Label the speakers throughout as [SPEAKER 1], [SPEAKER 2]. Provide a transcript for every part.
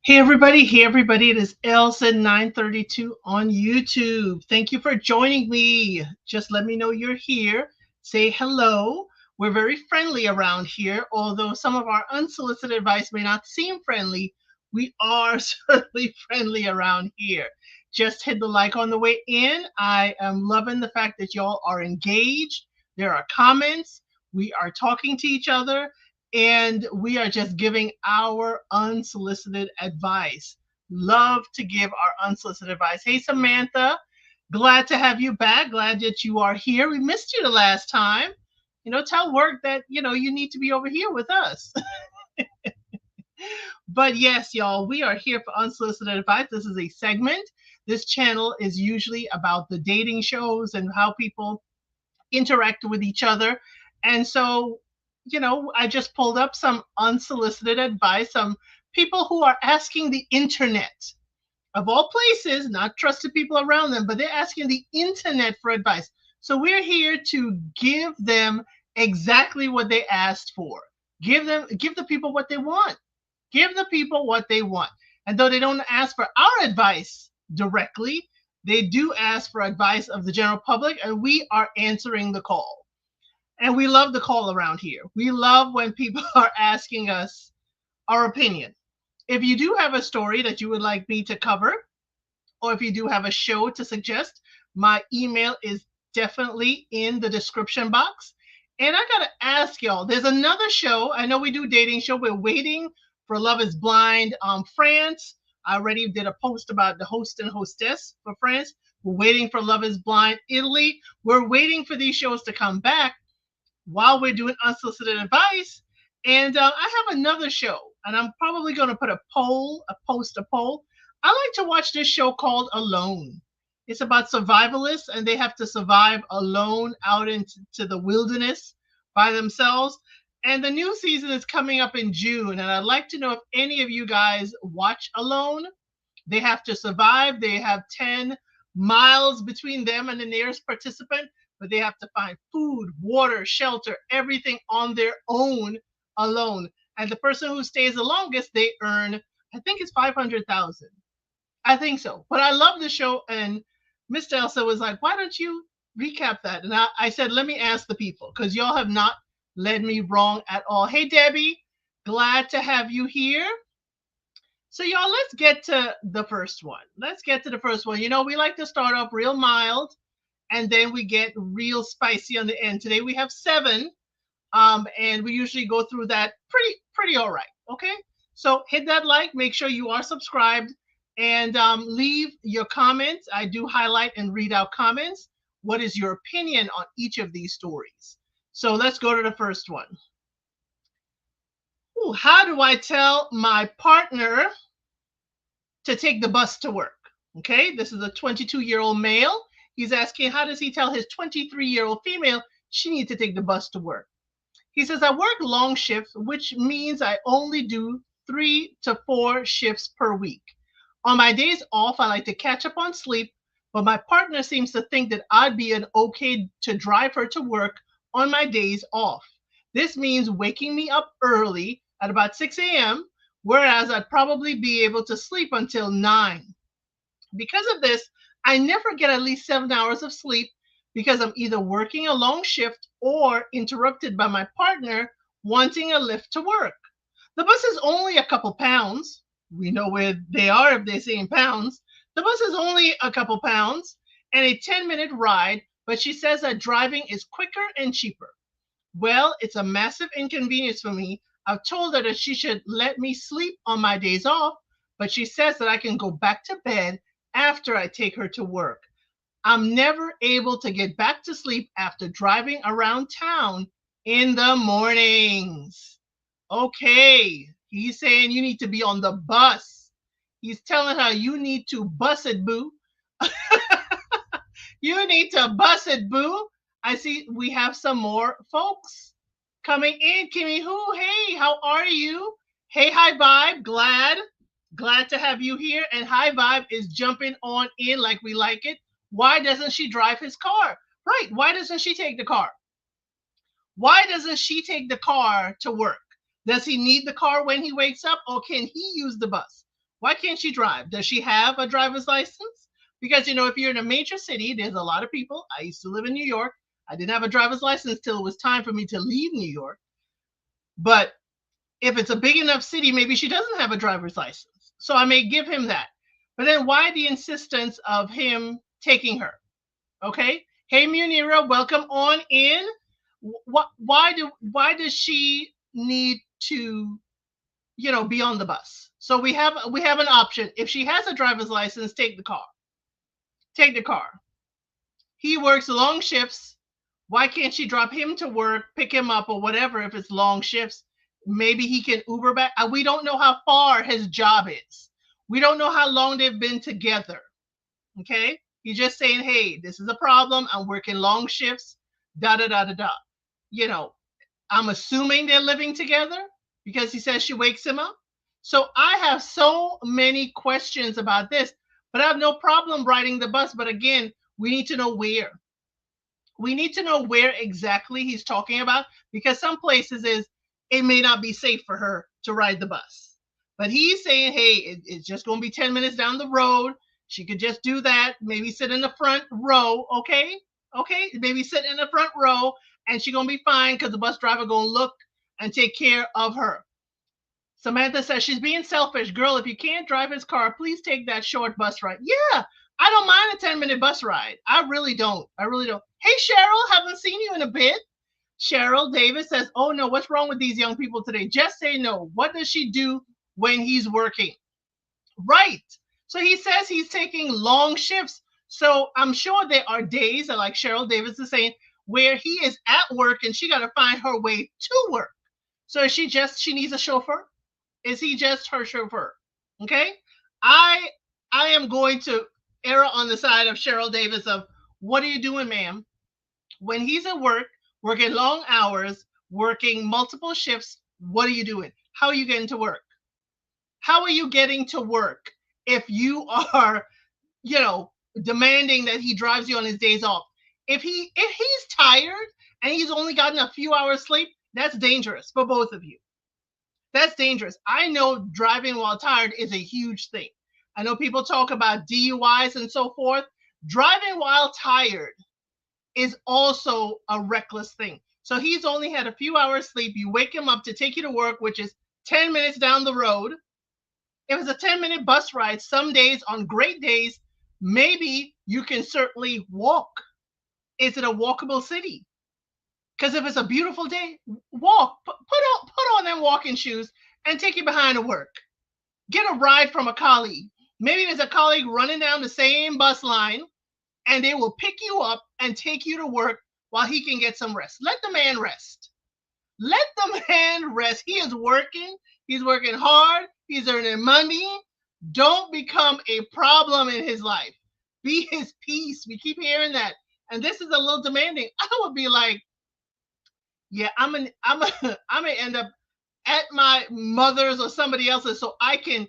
[SPEAKER 1] Hey everybody, it is Elsa 932 on YouTube. Thank you for joining me. Just let me know you're here. Say hello. We're very friendly around here, although some of our unsolicited advice may not seem friendly. We are certainly friendly around here. Just hit the like on the way in. I am loving the fact that y'all are engaged. There are comments. We are talking to each other and we are just giving our unsolicited advice. Love to give our unsolicited advice. Hey, Samantha, glad to have you back. Glad that you are here. We missed you the last time. Tell work that, you need to be over here with us. But yes, y'all, we are here for unsolicited advice. This is a segment. This channel is usually about the dating shows and how people interact with each other. And so, I just pulled up some unsolicited advice, some people who are asking the internet, of all places, not trusted people around them, but they're asking the internet for advice. So we're here to give them exactly what they asked for. Give the people what they want. Give the people what they want. And though they don't ask for our advice directly, they do ask for advice of the general public, and we are answering the call. And we love the call around here. We love when people are asking us our opinion. If you do have a story that you would like me to cover, or if you do have a show to suggest, my email is definitely in the description box. And I got to ask y'all, there's another show. I know we do dating show. We're waiting for Love is Blind France. I already did a post about the host and hostess for France. We're waiting for Love is Blind Italy. We're waiting for these shows to come back while we're doing unsolicited advice. And I have another show, and I'm probably going to put a poll. I like to watch this show called Alone. It's about survivalists, and they have to survive alone out into the wilderness by themselves. And the new season is coming up in June, and I'd like to know if any of you guys watch Alone. They have to survive. They have 10 miles between them and the nearest participant, but they have to find food, water, shelter, everything on their own alone. And the person who stays the longest, they earn, I think it's 500,000. I think so. But I love the show. And Mr. Elsa was like, why don't you recap that? And I said, let me ask the people because y'all have not led me wrong at all. Hey, Debbie, glad to have you here. So, y'all, let's get to the first one. Let's get to the first one. We like to start off real mild and then we get real spicy on the end. Today we have 7, and we usually go through that pretty all right. Okay, so hit that like, make sure you are subscribed, and leave your comments. I do highlight and read out comments. What is your opinion on each of these stories? So let's go to the first one. Ooh, how do I tell my partner to take the bus to work? Okay, this is a 22-year-old male. He's asking, how does he tell his 23-year-old female she needs to take the bus to work? He says, I work long shifts, which means I only do 3 to 4 shifts per week. On my days off, I like to catch up on sleep, but my partner seems to think that I'd be an okay to drive her to work on my days off. This means waking me up early at about 6 a.m., whereas I'd probably be able to sleep until 9. Because of this, I never get at least 7 hours of sleep because I'm either working a long shift or interrupted by my partner wanting a lift to work. The bus is only a couple pounds. We know where they are if they say in pounds. The bus is only a couple pounds and a 10-minute ride, but she says that driving is quicker and cheaper. Well, it's a massive inconvenience for me. I've told her that she should let me sleep on my days off, but she says that I can go back to bed after I take her to work. I'm never able to get back to sleep after driving around town in the mornings. Okay, he's saying you need to be on the bus. He's telling her you need to bus it, boo. You need to bus it, boo. I see we have some more folks coming in. Kimmy Who, hey, how are you? Hey, High Vibe, glad to have you here. And High Vibe is jumping on in like we like it. Why doesn't she drive his car? Right, why doesn't she take the car? Why doesn't she take the car to work? Does he need the car when he wakes up, or can he use the bus? Why can't she drive? Does she have a driver's license? Because, if you're in a major city, there's a lot of people. I used to live in New York. I didn't have a driver's license till it was time for me to leave New York. But if it's a big enough city, maybe she doesn't have a driver's license. So I may give him that. But then why the insistence of him taking her? Okay. Hey, Munira, welcome on in. Why does she need to, be on the bus? So we have an option. If she has a driver's license, take the car. Take the car. He works long shifts. Why can't she drop him to work, pick him up, or whatever if it's long shifts? Maybe he can Uber back. We don't know how far his job is. We don't know how long they've been together. Okay? He's just saying, hey, this is a problem. I'm working long shifts. Da da da da da. I'm assuming they're living together because he says she wakes him up. So I have so many questions about this, but I have no problem riding the bus. But again, we need to know where. We need to know where exactly he's talking about, because some places it may not be safe for her to ride the bus. But he's saying, hey, it's just going to be 10 minutes down the road. She could just do that, maybe sit in the front row, okay? Okay, maybe sit in the front row, and she's going to be fine because the bus driver going to look and take care of her. Samantha says she's being selfish. Girl, if you can't drive his car, please take that short bus ride. Yeah, I don't mind a 10-minute bus ride. I really don't. Hey, Cheryl, haven't seen you in a bit. Cheryl Davis says, oh no, what's wrong with these young people today? Just say no. What does she do when he's working? Right. So he says he's taking long shifts. So I'm sure there are days, like Cheryl Davis is saying, where he is at work and she got to find her way to work. So she needs a chauffeur? Is he just her chauffeur? Okay. I am going to err on the side of Cheryl Davis of, what are you doing, ma'am? When he's at work, working long hours, working multiple shifts, what are you doing? How are you getting to work? How are you getting to work if you are, demanding that he drives you on his days off? If he's tired and he's only gotten a few hours sleep, that's dangerous for both of you. That's dangerous. I know driving while tired is a huge thing. I know people talk about DUIs and so forth. Driving while tired is also a reckless thing. So he's only had a few hours sleep. You wake him up to take you to work, which is 10 minutes down the road. If it's a 10-minute bus ride, some days, on great days, maybe you can certainly walk. Is it a walkable city? Because if it's a beautiful day, walk. Put on them walking shoes and take you behind to work. Get a ride from a colleague. Maybe there's a colleague running down the same bus line, and they will pick you up and take you to work while he can get some rest. Let the man rest. Let the man rest. He is working. He's working hard. He's earning money. Don't become a problem in his life. Be his peace. We keep hearing that. And this is a little demanding. I would be like, yeah, I'm gonna end up at my mother's or somebody else's so I can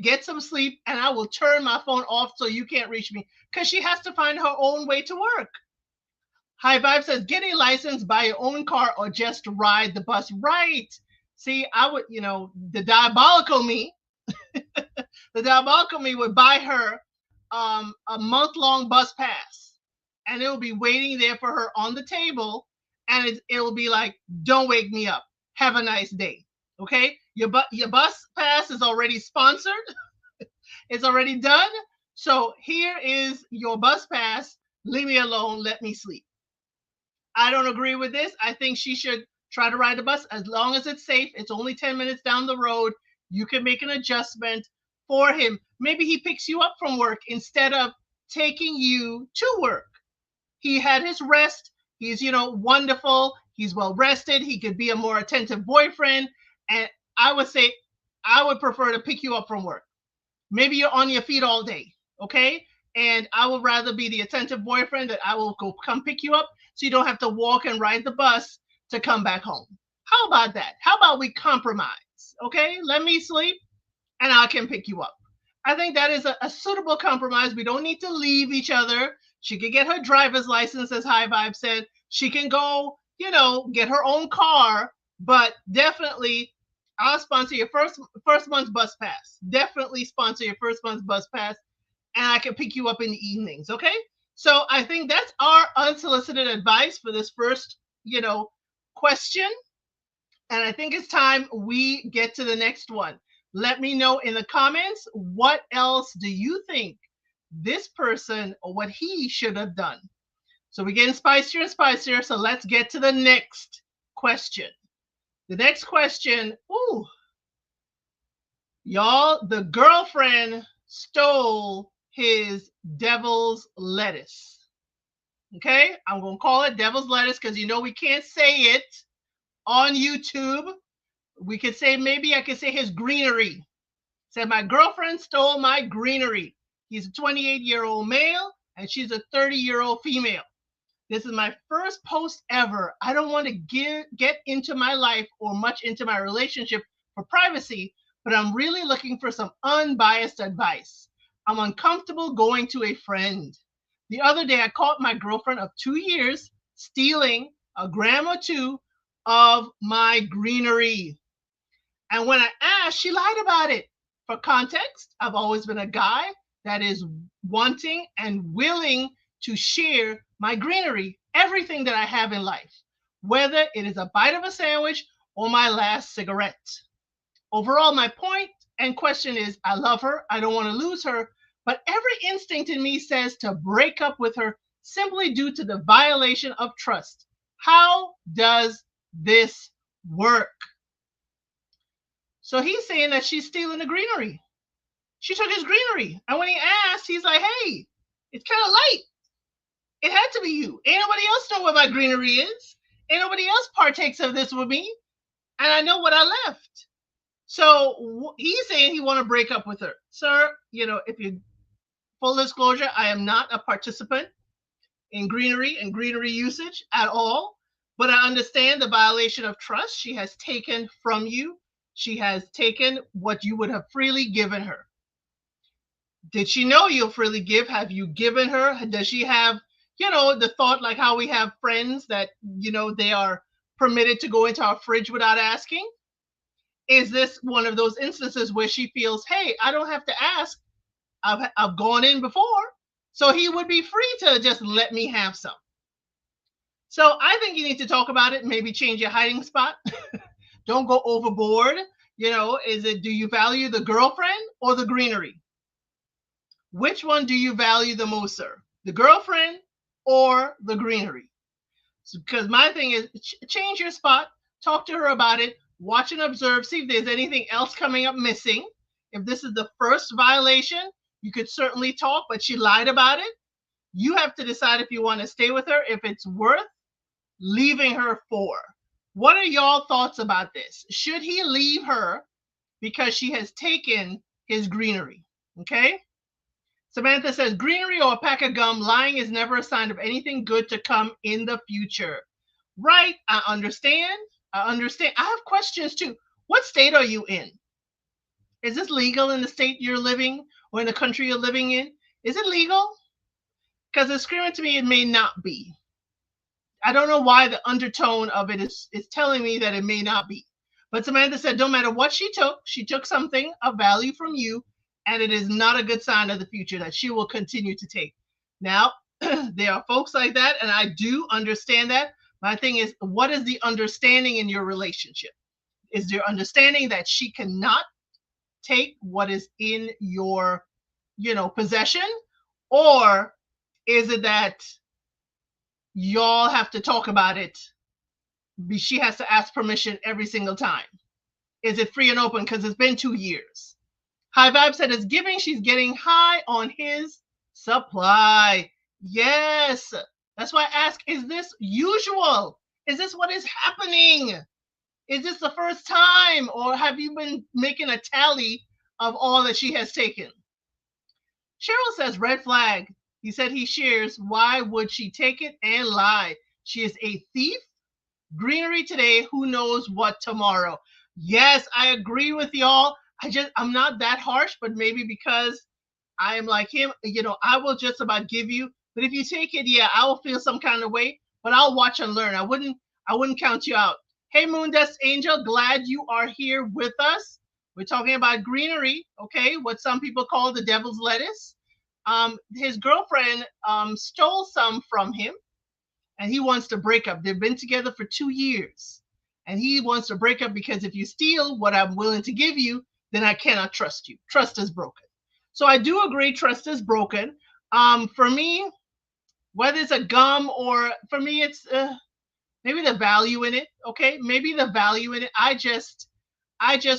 [SPEAKER 1] get some sleep, and I will turn my phone off so you can't reach me, because she has to find her own way to work. High Vibe says, get a license, buy your own car, or just ride the bus. Right. See, I would, the diabolical me, would buy her a month-long bus pass, and it will be waiting there for her on the table, and it will be like, don't wake me up. Have a nice day. Okay? Your bus pass is already sponsored. It's already done. So here is your bus pass. Leave me alone. Let me sleep. I don't agree with this. I think she should try to ride the bus as long as it's safe. It's only 10 minutes down the road. You can make an adjustment for him. Maybe he picks you up from work instead of taking you to work. He had his rest. He's, wonderful. He's well rested. He could be a more attentive boyfriend. And I would say, I would prefer to pick you up from work. Maybe you're on your feet all day. Okay. And I would rather be the attentive boyfriend, that I will come pick you up so you don't have to walk and ride the bus to come back home. How about that? How about we compromise? Okay. Let me sleep and I can pick you up. I think that is a suitable compromise. We don't need to leave each other. She could get her driver's license, as High Vibe said. She can go, get her own car. But definitely, I'll sponsor your first month's bus pass. Definitely sponsor your first month's bus pass, and I can pick you up in the evenings. Okay. So I think that's our unsolicited advice for this first, question. And I think it's time we get to the next one. Let me know in the comments, what else do you think this person or what he should have done? So we're getting spicier and spicier. So let's get to the next question. The next question, ooh, y'all, the girlfriend stole his devil's lettuce. Okay, I'm going to call it devil's lettuce because we can't say it on YouTube. We could say, maybe I could say his greenery. Said, my girlfriend stole my greenery. He's a 28-year-old male and she's a 30-year-old female. This is my first post ever. I don't want to get into my life or much into my relationship for privacy, but I'm really looking for some unbiased advice. I'm uncomfortable going to a friend. The other day, I caught my girlfriend of 2 years stealing a gram or two of my greenery. And when I asked, she lied about it. For context, I've always been a guy that is wanting and willing to share my greenery, everything that I have in life, whether it is a bite of a sandwich or my last cigarette. Overall, my point and question is, I love her. I don't want to lose her, but every instinct in me says to break up with her simply due to the violation of trust. How does this work? So he's saying that she's stealing the greenery. She took his greenery. And when he asked, he's like, hey, it's kind of light. It had to be you. Ain't nobody else know where my greenery is. Ain't nobody else partakes of this with me. And I know what I left. So he's saying he want to break up with her. Sir, if you, full disclosure, I am not a participant in greenery and greenery usage at all. But I understand the violation of trust. She has taken from you. She has taken what you would have freely given her. Did she know you'll freely give? Have you given her? Does she have, the thought like how we have friends that, they are permitted to go into our fridge without asking? Is this one of those instances where she feels, hey, I don't have to ask. I've gone in before. So he would be free to just let me have some. So I think you need to talk about it. Maybe change your hiding spot. Don't go overboard. Do you value the girlfriend or the greenery? Which one do you value the most, sir? The girlfriend or the greenery? Because my thing is, change your spot, talk to her about it, watch and observe, see if there's anything else coming up missing. If this is the first violation, you could certainly talk, but she lied about it. You have to decide if you want to stay with her, if it's worth leaving her for. What are y'all thoughts about this? Should he leave her because she has taken his greenery? Okay. Samantha says, greenery or a pack of gum, lying is never a sign of anything good to come in the future. Right. I understand. I have questions too. What state are you in? Is this legal in the state you're living or in the country you're living in? Is it legal? Because it's screaming to me it may not be. I don't know why the undertone of it is telling me that it may not be. But Samantha said, no matter what she took something of value from you, and it is not a good sign of the future that she will continue to take. Now, there are folks like that, and I do understand that. My thing is, what is the understanding in your relationship? Is there understanding that she cannot take what is in your, possession? Or is it that y'all have to talk about it? She has to ask permission every single time. Is it free and open? Because it's been 2 years. High Vibe said it's giving. She's getting high on his supply. Yes. That's why I ask, is this usual? Is this what is happening? Is this the first time? Or have you been making a tally of all that she has taken? Cheryl says red flag. He said he shares. Why would she take it and lie? She is a thief. Greenery today. Who knows what tomorrow? Yes, I agree with y'all. I'm not that harsh, but maybe because I am like him, I will just about give you. But if you take it, yeah, I will feel some kind of way, but I'll watch and learn. I wouldn't count you out. Hey, Moon Dust Angel, glad you are here with us. We're talking about greenery, okay? What some people call the devil's lettuce. His girlfriend stole some from him, and he wants to break up. They've been together for 2 years, and he wants to break up because if you steal what I'm willing to give you, then I cannot trust you. Trust is broken. So I do agree, trust is broken. For me, whether it's a gum or for me, it's maybe the value in it. Okay, maybe the value in it. I just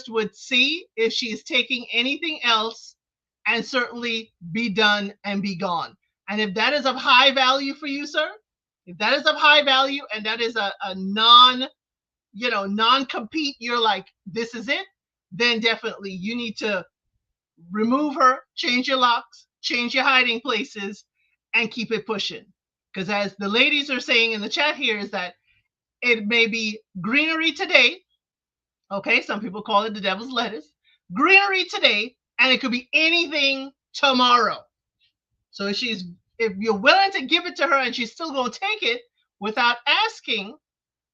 [SPEAKER 1] would see if she's taking anything else, and certainly be done and be gone. And if that is of high value for you, sir, if that is of high value and that is a non-compete, you're like, this is it, then definitely you need to remove her, change your locks, change your hiding places, and keep it pushing. Because as the ladies are saying in the chat here, is that it may be greenery today. Okay, some people call it the devil's lettuce. Greenery today, and it could be anything tomorrow. So if you're willing to give it to her and she's still going to take it without asking,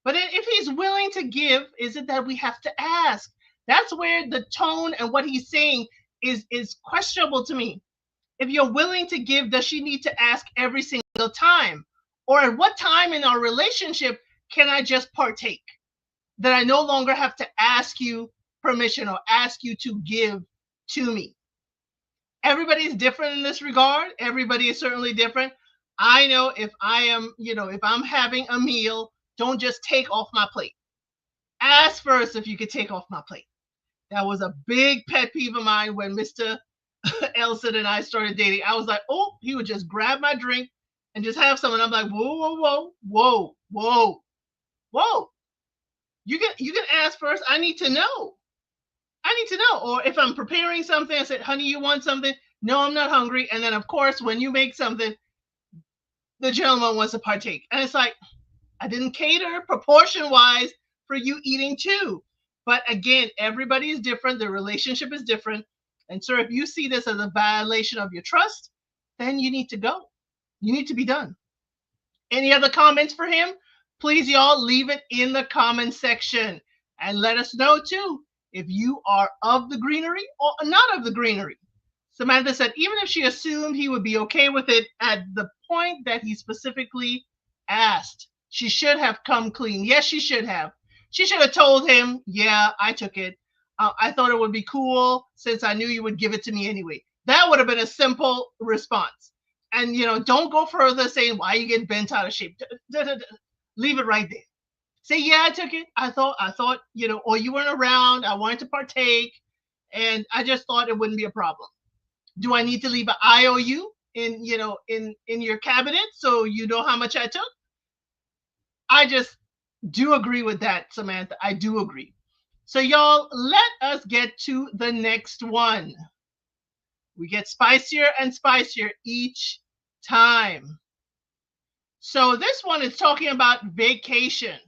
[SPEAKER 1] but if he's willing to give, is it that we have to ask? That's where the tone and what he's saying is questionable to me. If you're willing to give, does she need to ask every single time? Or at what time in our relationship can I just partake? That I no longer have to ask you permission or ask you to give to me. Everybody is different in this regard. Everybody is certainly different. I know if if I'm having a meal, don't just take off my plate. Ask first if you could take off my plate. That was a big pet peeve of mine when Mr. Elson and I started dating. I was like, oh, he would just grab my drink and just have some. And I'm like, whoa, whoa, whoa, whoa, whoa, whoa. You can ask first. I need to know. I need to know. Or if I'm preparing something, I said, honey, you want something? No, I'm not hungry. And then, of course, when you make something, the gentleman wants to partake. And it's like, I didn't cater proportion wise for you eating too. But again, everybody is different. The relationship is different. And sir, if you see this as a violation of your trust, then you need to go. You need to be done. Any other comments for him? Please, y'all, leave it in the comment section and let us know too if you are of the greenery or not of the greenery. Samantha said, even if she assumed he would be okay with it at the point that he specifically asked, she should have come clean. Yes, she should have. She should have told him, yeah, I took it. I thought it would be cool since I knew you would give it to me anyway. That would have been a simple response. And, don't go further saying, why you get bent out of shape. Leave it right there. Say, yeah, I took it. I thought, or you weren't around. I wanted to partake. And I just thought it wouldn't be a problem. Do I need to leave an IOU in your cabinet so you know how much I took? I just do agree with that, Samantha. I do agree. So y'all, let us get to the next one. We get spicier and spicier each time. So this one is talking about vacation.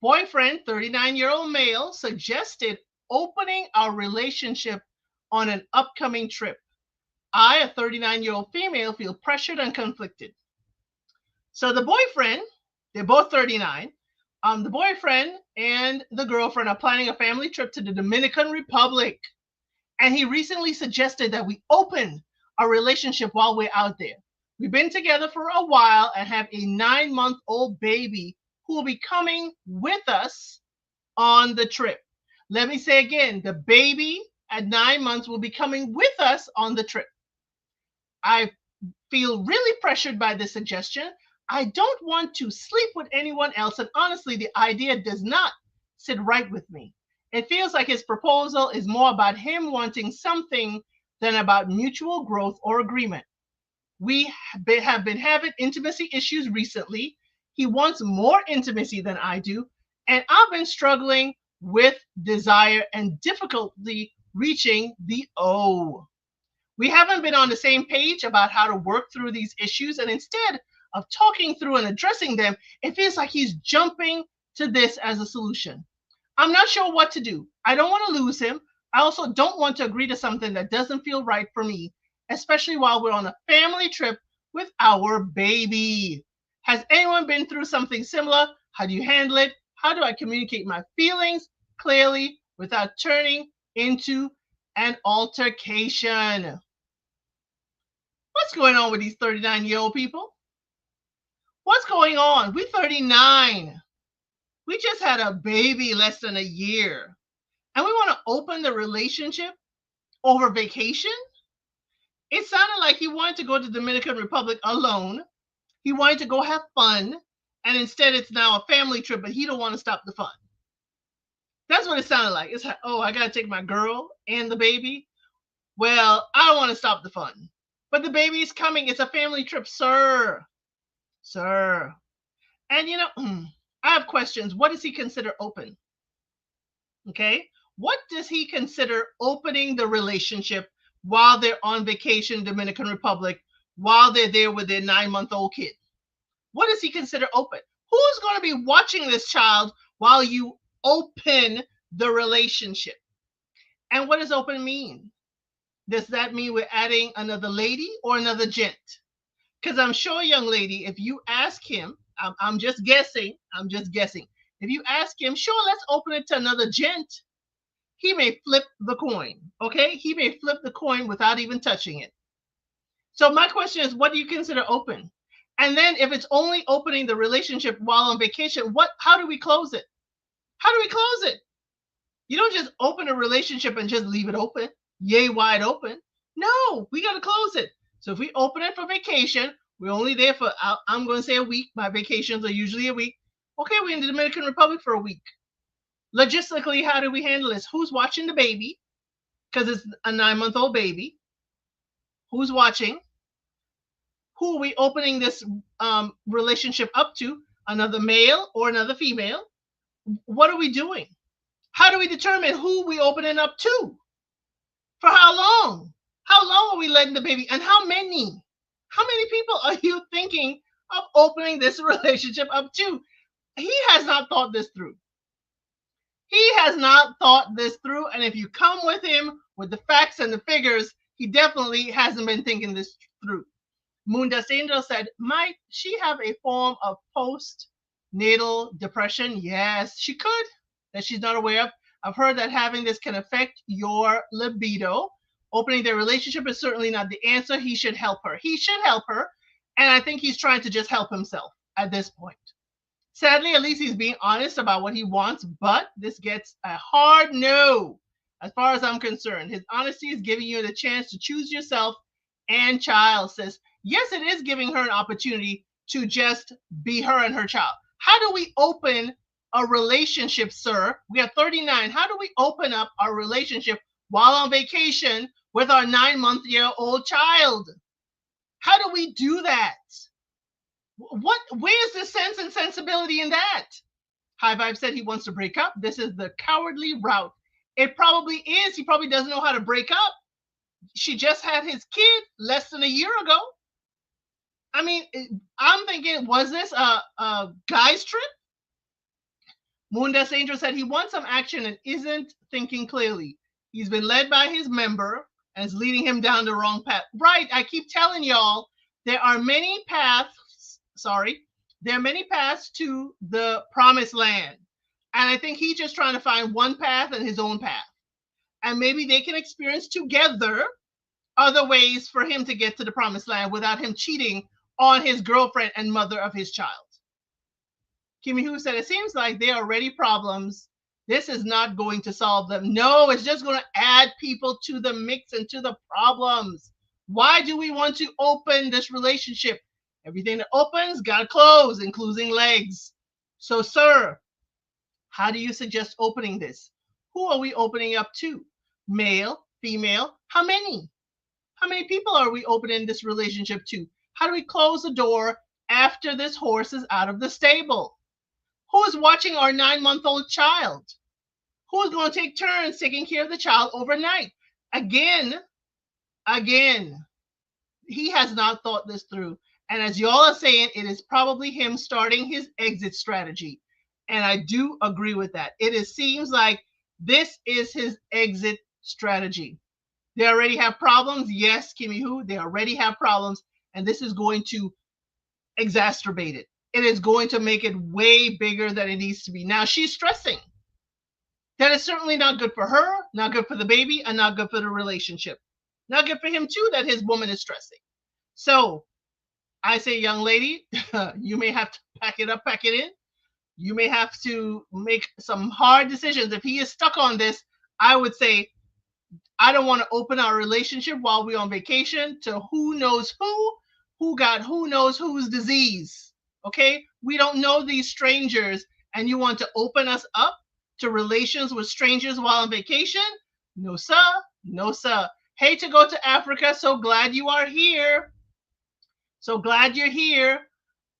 [SPEAKER 1] Boyfriend, 39-year-old male, suggested opening our relationship on an upcoming trip. I, a 39-year-old female, feel pressured and conflicted. So the boyfriend, they're both 39. The boyfriend and the girlfriend are planning a family trip to the Dominican Republic. And he recently suggested that we open our relationship while we're out there. We've been together for a while and have a 9-month-old baby who will be coming with us on the trip. Let me say again, the baby at 9 months will be coming with us on the trip. I feel really pressured by this suggestion. I don't want to sleep with anyone else. And honestly, the idea does not sit right with me. It feels like his proposal is more about him wanting something than about mutual growth or agreement. We have been having intimacy issues recently. He wants more intimacy than I do. And I've been struggling with desire and difficulty reaching the O. We haven't been on the same page about how to work through these issues. And instead of talking through and addressing them, it feels like he's jumping to this as a solution. I'm not sure what to do. I don't want to lose him. I also don't want to agree to something that doesn't feel right for me, especially while we're on a family trip with our baby. Has anyone been through something similar? How do you handle it? How do I communicate my feelings clearly without turning into an altercation? What's going on with these 39-year-old people? What's going on? We're 39. We just had a baby less than a year. And we want to open the relationship over vacation? It sounded like he wanted to go to the Dominican Republic alone. He wanted to go have fun. And instead it's now a family trip, but he don't want to stop the fun. That's what it sounded like. It's like, oh, I got to take my girl and the baby. Well, I don't want to stop the fun. But the baby's coming. It's a family trip, sir. Sir. And I have questions. What does he consider open? Okay. What does he consider opening the relationship while they're on vacation in Dominican Republic, while they're there with their 9-month-old kid? What does he consider open? Who's going to be watching this child while you open the relationship? And what does open mean? Does that mean we're adding another lady or another gent? Because I'm sure, young lady, if you ask him, I'm just guessing. If you ask him, sure, let's open it to another gent, he may flip the coin. Okay? He may flip the coin without even touching it. So my question is, what do you consider open? And then if it's only opening the relationship while on vacation, how do we close it? How do we close it? You don't just open a relationship and just leave it open, yay wide open. No, we got to close it. So if we open it for vacation, we're only there for, I'm going to say a week. My vacations are usually a week. Okay, we're in the Dominican Republic for a week. Logistically, how do we handle this? Who's watching the baby? Because it's a 9-month-old baby. Who's watching? Who are we opening this relationship up to? Another male or another female? What are we doing? How do we determine who we opening up to? For how long? How long are we letting the baby? And how many? How many people are you thinking of opening this relationship up to? He has not thought this through. He has not thought this through. And if you come with him with the facts and the figures, he definitely hasn't been thinking this through. Munda Angel said, might she have a form of postnatal depression? Yes, she could, that she's not aware of. I've heard that having this can affect your libido. Opening their relationship is certainly not the answer. He should help her. He should help her. And I think he's trying to just help himself at this point. Sadly, at least he's being honest about what he wants, but this gets a hard no as far as I'm concerned. His honesty is giving you the chance to choose yourself and child. Says, yes, it is giving her an opportunity to just be her and her child. How do we open a relationship, sir? We are 39. How do we open up our relationship while on vacation with our 9-month-old child? How do we do that? Where's the sense and sensibility in that? High Vibe said he wants to break up. This is the cowardly route. It probably is. He probably doesn't know how to break up. She just had his kid less than a year ago. I mean, I'm thinking, was this a guy's trip? Moondas Angel said he wants some action and isn't thinking clearly. He's been led by his member and is leading him down the wrong path. Right, I keep telling y'all, there are many paths to the promised land. And I think he's just trying to find one path and his own path. And maybe they can experience together other ways for him to get to the promised land without him cheating on his girlfriend and mother of his child. Kimmy Who said, it seems like there are already problems. This is not going to solve them. No, it's just going to add people to the mix and to the problems. Why do we want to open this relationship? Everything that opens got to close, including legs. So, sir, how do you suggest opening this? Who are we opening up to? Male, female? How many? How many people are we opening this relationship to? How do we close the door after this horse is out of the stable? Who is watching our 9-month-old child? Who is going to take turns taking care of the child overnight? Again, he has not thought this through. And as y'all are saying, it is probably him starting his exit strategy. And I do agree with that. Seems like this is his exit strategy. They already have problems. Yes, Kimmy Who, they already have problems. And this is going to exacerbate it. it is going to make it way bigger than it needs to be. Now she's stressing. That is certainly not good for her, not good for the baby, and not good for the relationship. Not good for him too that his woman is stressing. So I say, young lady, you may have to pack it up, pack it in. You may have to make some hard decisions. If he is stuck on this, I would say, I don't want to open our relationship while we're on vacation to who knows who got who knows whose disease. Okay? We don't know these strangers, and you want to open us up to relations with strangers while on vacation? No, sir. No, sir. Hate to go to Africa. So glad you are here. So glad you're here.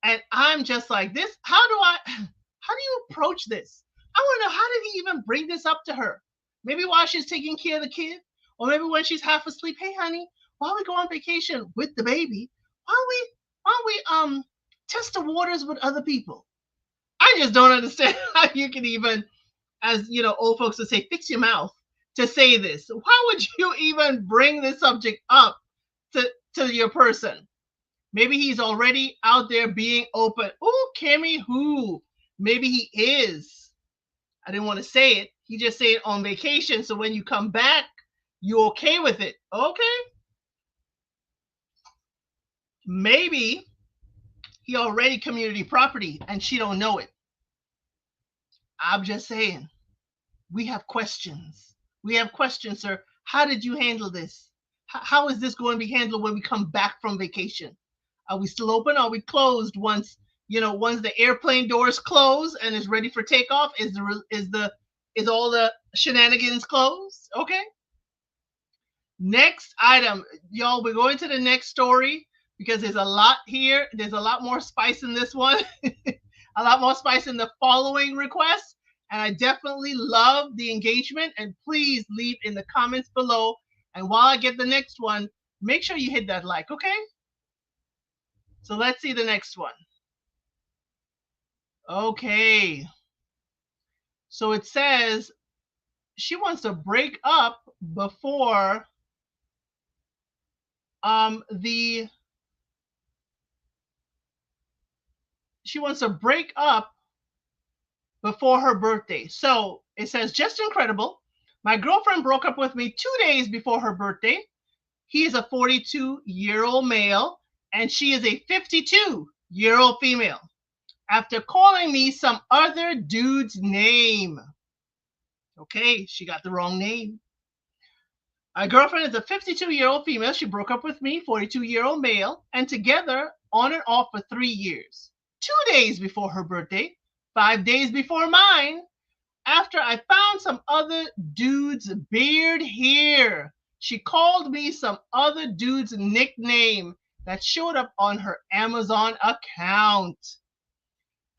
[SPEAKER 1] And I'm just like, this, how do you approach this? I want to know, how did he even bring this up to her? Maybe while she's taking care of the kid, or maybe when she's half asleep. Hey, honey, while we go on vacation with the baby, why don't we test the waters with other people? I just don't understand how you can even, as you know, old folks would say, fix your mouth to say this. Why would you even bring this subject up to your person? Maybe he's already out there being open. Oh, Kimmy, who? Maybe he is. I didn't want to say it. He just said it on vacation. So when you come back, you're okay with it. Okay. Maybe he already community property and she don't know it. I'm just saying. We have questions. We have questions, sir. How did you handle this? How is this going to be handled when we come back from vacation? Are we still open? Are we closed once the airplane doors close and is ready for takeoff? Is all the shenanigans closed? Okay. Next item, y'all. We're going to the next story because there's a lot here. There's a lot more spice in this one. A lot more spice in the following request. And I definitely love the engagement. And please leave in the comments below. And while I get the next one, make sure you hit that like, okay? So let's see the next one. Okay. So it says she wants to break up before she wants to break up before her birthday. So it says, just incredible. My girlfriend broke up with me 2 days before her birthday. He is a 42-year-old male and she is a 52-year-old female. After calling me some other dude's name. Okay, she got the wrong name. My girlfriend is a 52-year-old female. She broke up with me, 42-year-old male, and together on and off for 3 years. 2 days before her birthday, 5 days before mine, after I found some other dude's beard hair, she called me some other dude's nickname that showed up on her Amazon account.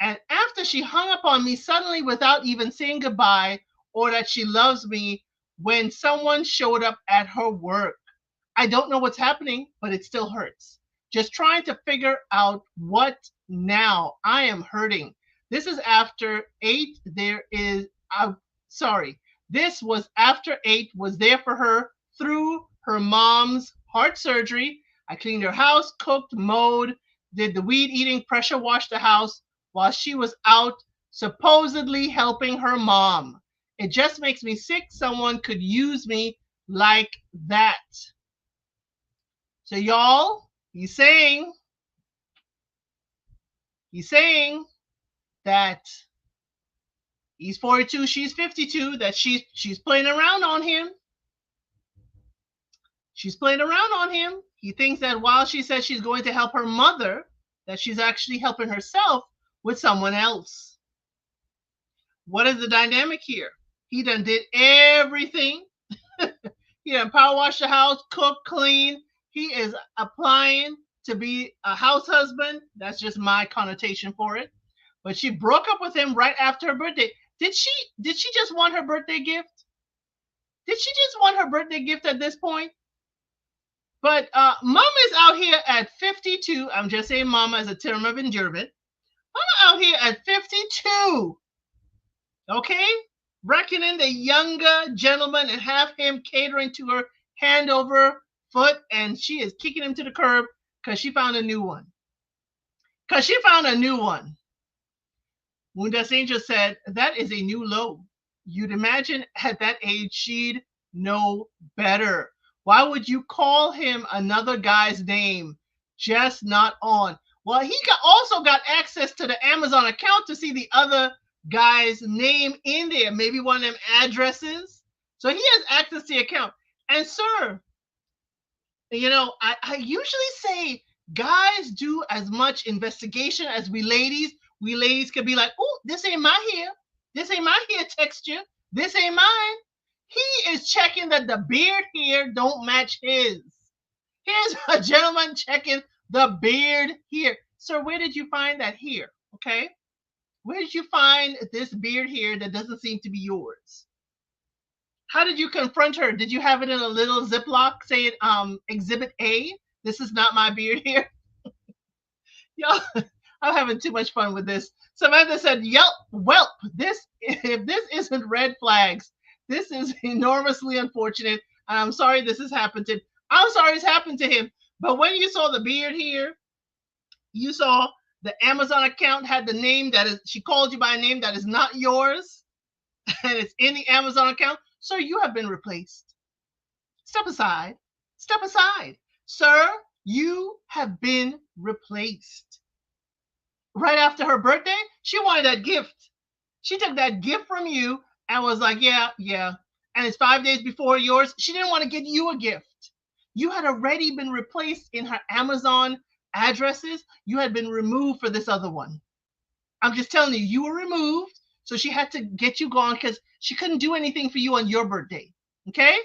[SPEAKER 1] And after she hung up on me suddenly without even saying goodbye or that she loves me when someone showed up at her work. I don't know what's happening, but it still hurts. Just trying to figure out what now. I am hurting. This is after 8. This was after 8 was there for her through her mom's heart surgery. I cleaned her house, cooked, mowed, did the weed eating, pressure washed the house while she was out supposedly helping her mom. It just makes me sick someone could use me like that. So y'all, he's saying that he's 42, she's 52, that she's playing around on him. She's playing around on him. He thinks that while she says she's going to help her mother, that she's actually helping herself with someone else. What is the dynamic here? He done did everything. He done power wash the house, cook, clean. He is applying to be a house husband. That's just my connotation for it. But she broke up with him right after her birthday. Did she just want her birthday gift? Did she just want her birthday gift at this point? But mama is out here at 52. I'm just saying mama as a term of endearment. Mama out here at 52. Okay? Reckoning the younger gentleman and have him catering to her hand over foot, and she is kicking him to the curb because she found a new one. because she found a new one. Moondas Angel said, that is a new low. You'd imagine at that age she'd know better. Why would you call him another guy's name? Just not on. Well, he also got access to the Amazon account to see the other guy's name in there, maybe one of them addresses. So he has access to the account. And sir, I usually say guys do as much investigation as we ladies. We ladies could be like, oh, this ain't my hair. This ain't my hair texture. This ain't mine. He is checking that the beard hair don't match his. Here's a gentleman checking the beard here. Sir, where did you find that hair? Okay. Where did you find this beard here that doesn't seem to be yours? How did you confront her? Did you have it in a little Ziploc, say it Exhibit A? This is not my beard here. Y'all, I'm having too much fun with this. Samantha said, "Yelp, whelp. If this isn't red flags, this is enormously unfortunate. And I'm sorry this has happened to. I'm sorry it's happened to him. But when you saw the beard here, you saw the Amazon account had the name that is. She called you by a name that is not yours, and it's in the Amazon account. Sir, you have been replaced. Step aside. Step aside. Sir, you have been replaced." Right after her birthday, she wanted that gift. She took that gift from you and was like, yeah. And it's 5 days before yours. She didn't want to get you a gift. You had already been replaced in her Amazon addresses. You had been removed for this other one. I'm just telling you, you were removed. So she had to get you gone because she couldn't do anything for you on your birthday. Okay?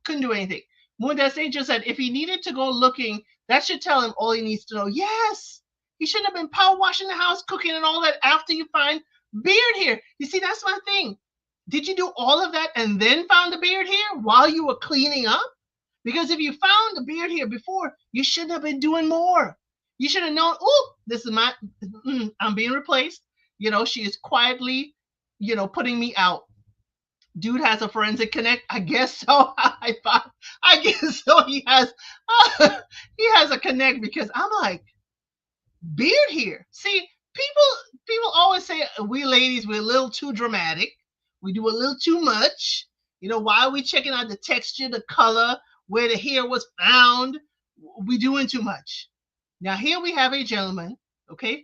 [SPEAKER 1] Couldn't do anything. Moondas Angel said, if he needed to go looking, that should tell him all he needs to know. Yes. He shouldn't have been power washing the house, cooking and all that after you find beard here. You see, that's my thing. Did you do all of that and then found the beard here while you were cleaning up? Because if you found the beard here before, you shouldn't have been doing more. You should have known, oh, this is I'm being replaced. She is quietly, putting me out. Dude has a forensic connect. I guess so. I guess so. He has a connect because I'm like, beard here. See, people always say we ladies, we're a little too dramatic. We do a little too much. Why are we checking out the texture, the color, where the hair was found? We doing too much. Now here we have a gentleman,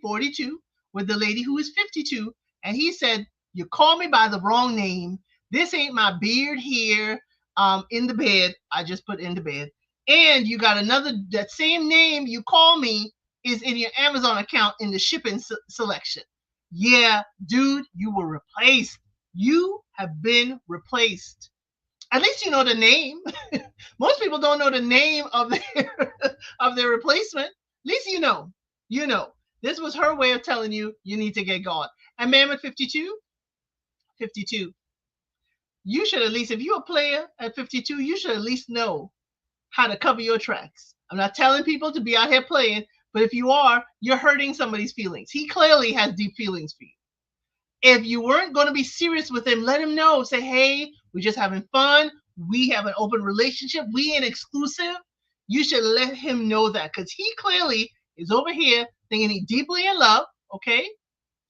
[SPEAKER 1] 42, with the lady who is 52, and he said, you call me by the wrong name. This ain't my beard here in the bed. I just put in the bed. And you got that same name you call me is in your Amazon account in the shipping selection. Yeah, dude, you were replaced. You have been replaced. At least you know the name. Most people don't know the name of their replacement. At least you know. This was her way of telling you need to get gone. And ma'am at 52, you should at least, if you're a player at 52, you should at least know how to cover your tracks. I'm not telling people to be out here playing, but if you are, you're hurting somebody's feelings. He clearly has deep feelings for you. If you weren't going to be serious with him, let him know. Say, hey, we're just having fun. We have an open relationship. We ain't exclusive. You should let him know that because he clearly is over here thinking he's deeply in love, okay?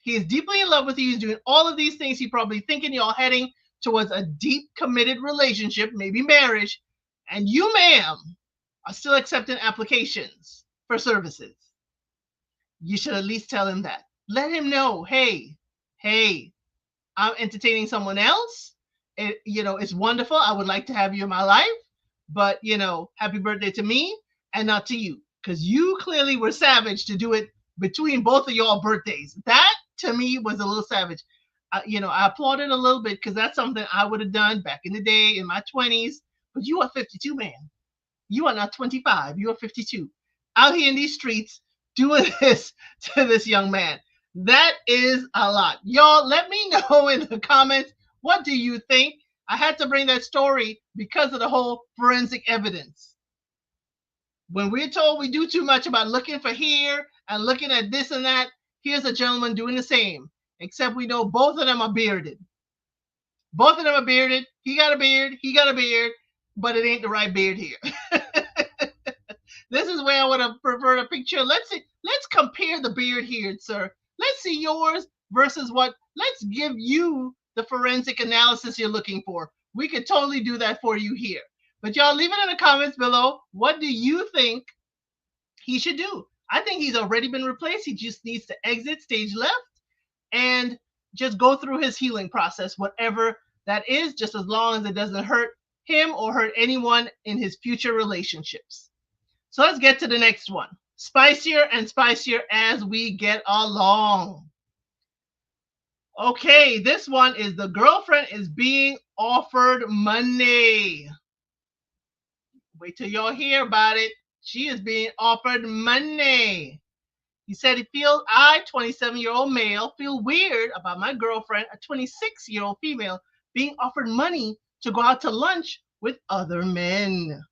[SPEAKER 1] He is deeply in love with you. He's doing all of these things. He's probably thinking y'all heading towards a deep, committed relationship, maybe marriage. And you, ma'am, are still accepting applications for services. You should at least tell him that. Let him know, hey, I'm entertaining someone else. It's wonderful. I would like to have you in my life, but happy birthday to me and not to you, because you clearly were savage to do it between both of y'all birthdays. That to me was a little savage. I applauded a little bit because that's something I would have done back in the day in my 20s. But you are 52, man. You are not 25. You are 52. Out here in these streets doing this to this young man. That is a lot. Y'all, let me know in the comments, what do you think? I had to bring that story because of the whole forensic evidence. When we're told we do too much about looking for hair and looking at this and that, here's a gentleman doing the same, except we know both of them are bearded. Both of them are bearded. He got a beard, but it ain't the right beard here. This is where I would have preferred a picture. Let's see. Let's compare the beard here, sir. Let's see yours versus what. Let's give you the forensic analysis you're looking for. We could totally do that for you here. But y'all leave it in the comments below. What do you think he should do? I think he's already been replaced. He just needs to exit stage left and just go through his healing process, whatever that is, just as long as it doesn't hurt him or hurt anyone in his future relationships. So let's get to the next one. Spicier and spicier as we get along. Okay, this one is the girlfriend is being offered money. Wait till y'all hear about it. She is being offered money. He said he feels, I, 27-year-old male, feel weird about my girlfriend, a 26-year-old female, being offered money to go out to lunch with other men.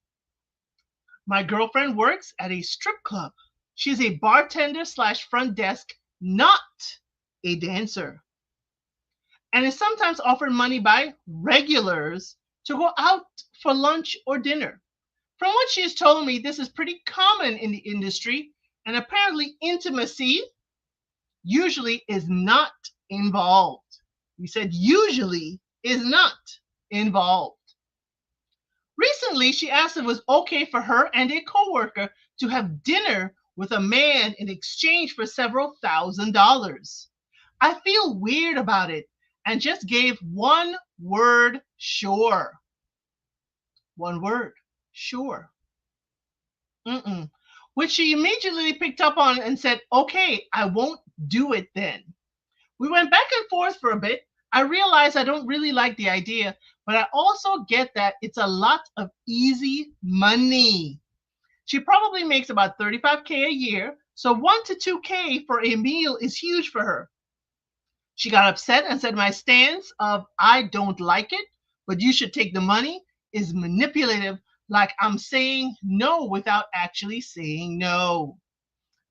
[SPEAKER 1] My girlfriend works at a strip club. She's a bartender slash front desk, not a dancer, and is sometimes offered money by regulars to go out for lunch or dinner. From what she has told me, this is pretty common in the industry, and apparently intimacy usually is not involved. We said usually is not involved. Recently, she asked if it was okay for her and a coworker to have dinner with a man in exchange for several $1,000s. I feel weird about it and just gave one word, sure. One word, sure. Which she immediately picked up on and said, okay, I won't do it then. We went back and forth for a bit. I realized I don't really like the idea, but I also get that it's a lot of easy money. She probably makes about $35K a year, so $1 to $2K for a meal is huge for her. She got upset and said my stance of I don't like it, but you should take the money is manipulative, like I'm saying no without actually saying no.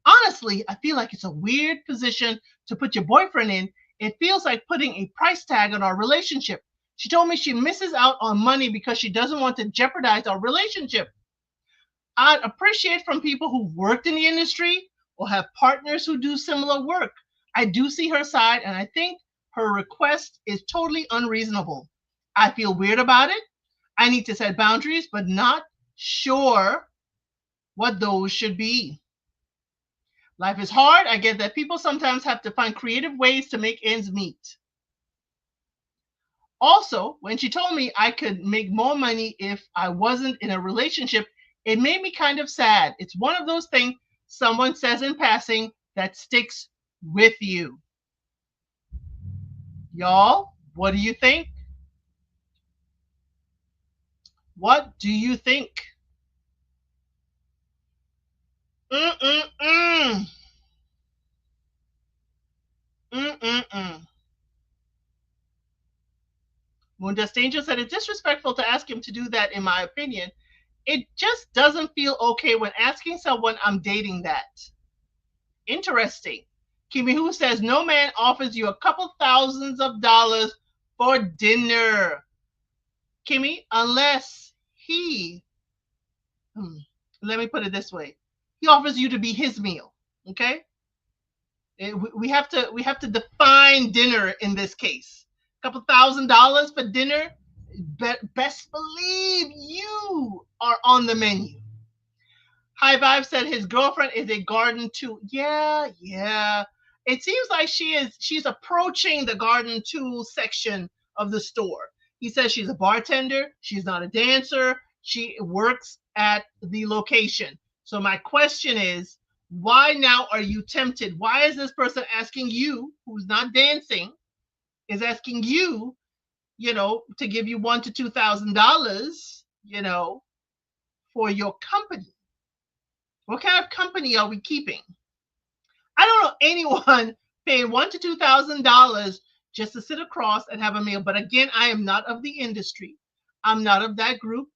[SPEAKER 1] Honestly, I feel like it's a weird position to put your boyfriend in. It feels like putting a price tag on our relationship. She told me she misses out on money because she doesn't want to jeopardize our relationship. I'd appreciate from people who've worked in the industry or have partners who do similar work. I do see her side, and I think her request is totally unreasonable. I feel weird about it. I need to set boundaries, but not sure what those should be. Life is hard. I get that people sometimes have to find creative ways to make ends meet. Also, when she told me I could make more money if I wasn't in a relationship, it made me kind of sad. It's one of those things someone says in passing that sticks with you. Y'all, what do you think? What do you think? Mm-mm-mm. Mm-mm-mm. Moondust Angel said it's disrespectful to ask him to do that, in my opinion. It just doesn't feel okay when asking someone I'm dating that. Interesting. Kimi Who says no man offers you a couple thousands of dollars for dinner. Kimmy, unless he, let me put it this way, he offers you to be his meal. Okay, we have to define dinner in this case. A couple $1,000s for dinner. Best believe you are on the menu. High Vibe said his girlfriend is a garden tool. Yeah. It seems like she's approaching the garden tool section of the store. He says she's a bartender. She's not a dancer. She works at the location. So my question is, why now are you tempted? Why is this person asking you, who's not dancing, is asking you, to give you $1,000 to $2,000, for your company? What kind of company are we keeping? I don't know anyone paying $1,000 to $2,000 just to sit across and have a meal. But again, I am not of the industry. I'm not of that group.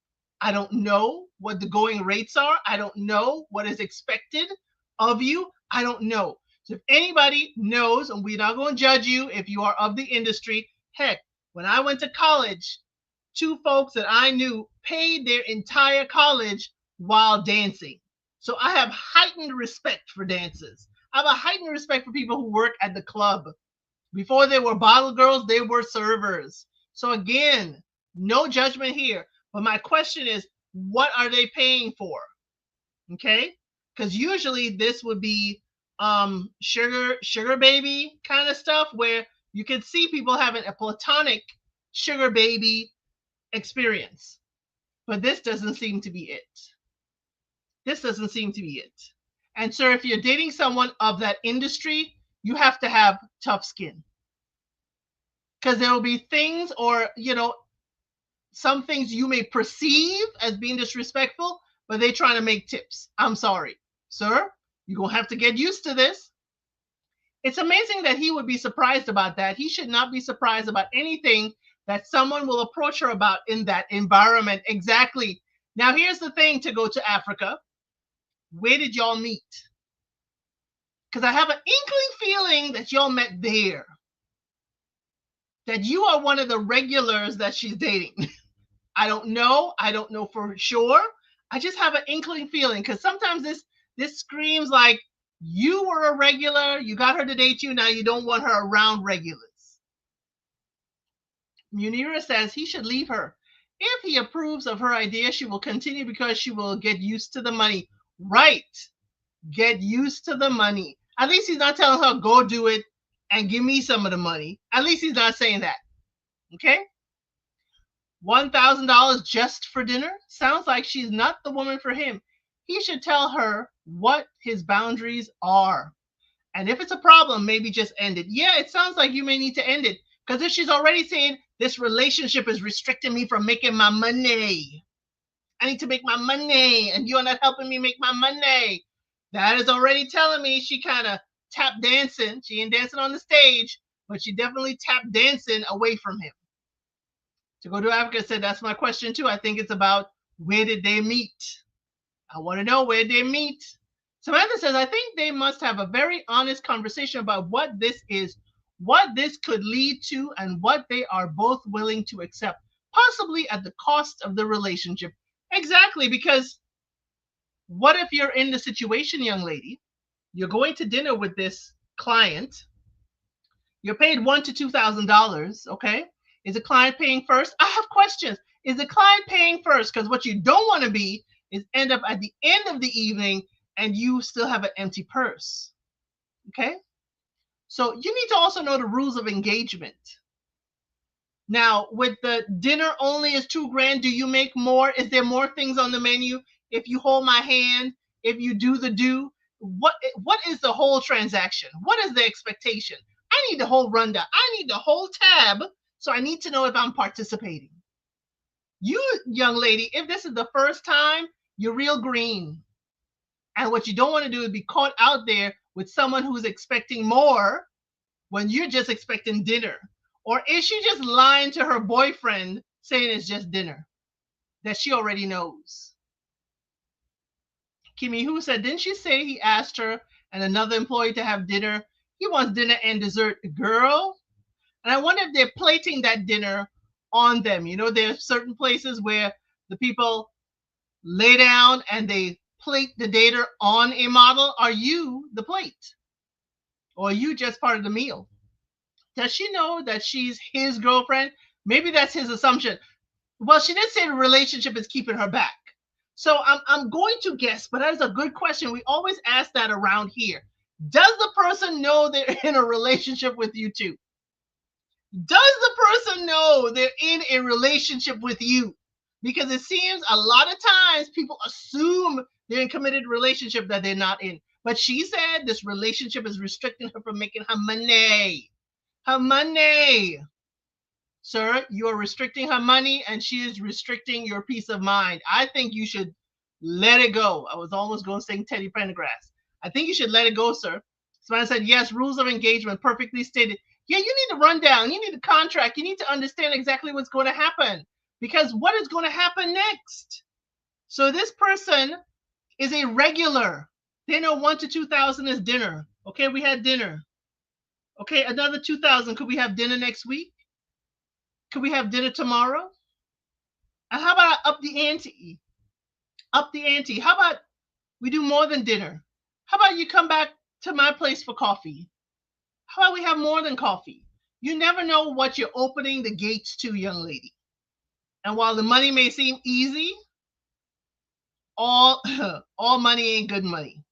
[SPEAKER 1] I don't know what the going rates are. I don't know what is expected of you. I don't know. So if anybody knows, and we're not going to judge you if you are of the industry. Heck, when I went to college, 2 folks that I knew paid their entire college while dancing. So I have heightened respect for dancers. I have a heightened respect for people who work at the club. Before they were bottle girls, they were servers. So again, no judgment here. But my question is, what are they paying for? Okay? Because usually this would be sugar baby kind of stuff where you can see people having a platonic sugar baby experience. But this doesn't seem to be it. This doesn't seem to be it. And sir, if you're dating someone of that industry, you have to have tough skin. Because there will be things, or some things you may perceive as being disrespectful, but they trying to make tips. I'm sorry, sir, you're gonna have to get used to this. It's amazing that he would be surprised about that. He should not be surprised about anything that someone will approach her about in that environment. Exactly. Now here's the thing: to go to Africa, where did y'all meet? Because I have an inkling feeling that y'all met there, that you are one of the regulars that she's dating. I don't know. I don't know for sure. I just have an inkling feeling, because sometimes this screams like you were a regular, you got her to date you, now you don't want her around regulars. Munira says he should leave her. If he approves of her idea, she will continue because she will get used to the money. Right. Get used to the money. At least he's not telling her, go do it and give me some of the money. At least he's not saying that. Okay? $1,000 just for dinner? Sounds like she's not the woman for him. He should tell her what his boundaries are. And if it's a problem, maybe just end it. Yeah, it sounds like you may need to end it. Because if she's already saying this relationship is restricting me from making my money, I need to make my money, and you're not helping me make my money, that is already telling me she kind of tap dancing. She ain't dancing on the stage, but she definitely tap dancing away from him. To go to Africa said, that's my question too. I think it's about where did they meet? I want to know where they meet. Samantha says, I think they must have a very honest conversation about what this is, what this could lead to, and what they are both willing to accept, possibly at the cost of the relationship. Exactly, because what if you're in the situation, young lady, you're going to dinner with this client, you're paid $1,000 to $2,000, okay? Is the client paying first? I have questions. Is the client paying first? Because what you don't want to be is end up at the end of the evening and you still have an empty purse. Okay? So you need to also know the rules of engagement. Now, with the dinner only is $2,000, do you make more? Is there more things on the menu? If you hold my hand, if you do the do, what is the whole transaction? What is the expectation? I need the whole rundown. I need the whole tab. So I need to know if I'm participating. You, young lady, if this is the first time, you're real green. And what you don't want to do is be caught out there with someone who's expecting more when you're just expecting dinner. Or is she just lying to her boyfriend saying it's just dinner that she already knows? Kimmy Who said, didn't she say he asked her and another employee to have dinner? He wants dinner and dessert. Girl, and I wonder if they're plating that dinner on them. You know, there are certain places where the people lay down and they plate the data on a model. Are you the plate? Or are you just part of the meal? Does she know that she's his girlfriend? Maybe that's his assumption. Well, she did say the relationship is keeping her back. So I'm going to guess, but that is a good question. We always ask that around here. Does the person know they're in a relationship with you too? Does the person know they're in a relationship with you? Because it seems a lot of times people assume they're in a committed relationship that they're not in. But she said this relationship is restricting her from making her money. Her money. Sir, you are restricting her money and she is restricting your peace of mind. I think you should let it go. I was almost going to say Teddy Pendergrass. I think you should let it go, sir. Someone said, yes, rules of engagement, perfectly stated. Yeah, you need to run down. You need a contract. You need to understand exactly what's going to happen, because what is going to happen next? So this person is a regular. They know 1,000 to 2,000 is dinner. Okay, we had dinner. Okay, another 2,000. Could we have dinner next week? Could we have dinner tomorrow? And how about up the ante? Up the ante. How about We do more than dinner. How about you come back to my place for coffee? How about we have more than coffee? You never know what you're opening the gates to, young lady. And while the money may seem easy, all all money ain't good money.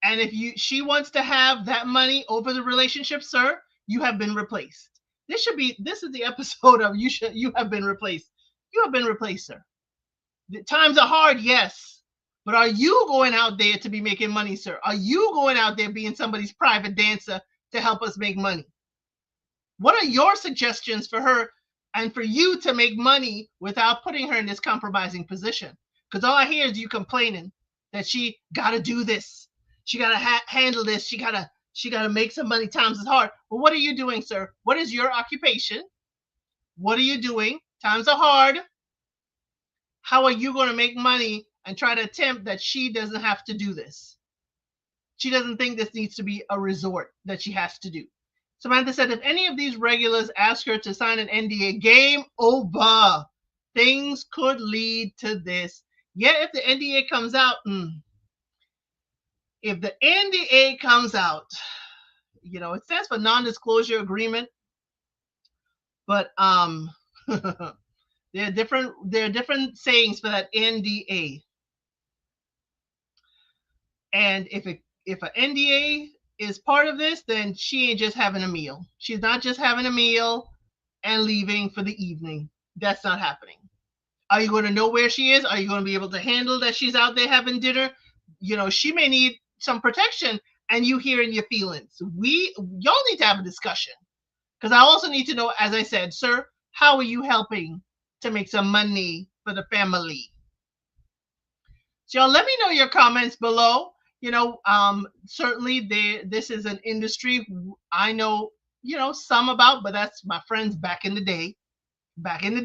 [SPEAKER 1] And if she wants to have that money over the relationship, sir, you have been replaced. This is the episode of you have been replaced. You have been replaced, sir. The times are hard, yes. But are you going out there to be making money, sir? Are you going out there being somebody's private dancer to help us make money? What are your suggestions for her and for you to make money without putting her in this compromising position? Because all I hear is you complaining that she got to do this, she got to handle this, she got to make some money. Times is hard. Well, what are you doing, sir? What is your occupation? What are you doing? Times are hard. How are you going to make money and try to attempt that she doesn't have to do this? She doesn't think this needs to be a resort that she has to do. Samantha said, if any of these regulars ask her to sign an NDA, game over. Things could lead to this. Yet if the NDA comes out, if the NDA comes out, it stands for non-disclosure agreement, but there are different sayings for that NDA. And if an NDA is part of this, then she ain't just having a meal. She's not just having a meal and leaving for the evening. That's not happening. Are you going to know where she is? Are you going to be able to handle that she's out there having dinner? She may need some protection, and you hearing your feelings. Y'all need to have a discussion, because I also need to know, as I said, sir, how are you helping to make some money for the family? So y'all let me know your comments below. Certainly this is an industry I know, some about, but that's my friends back in the day, back in the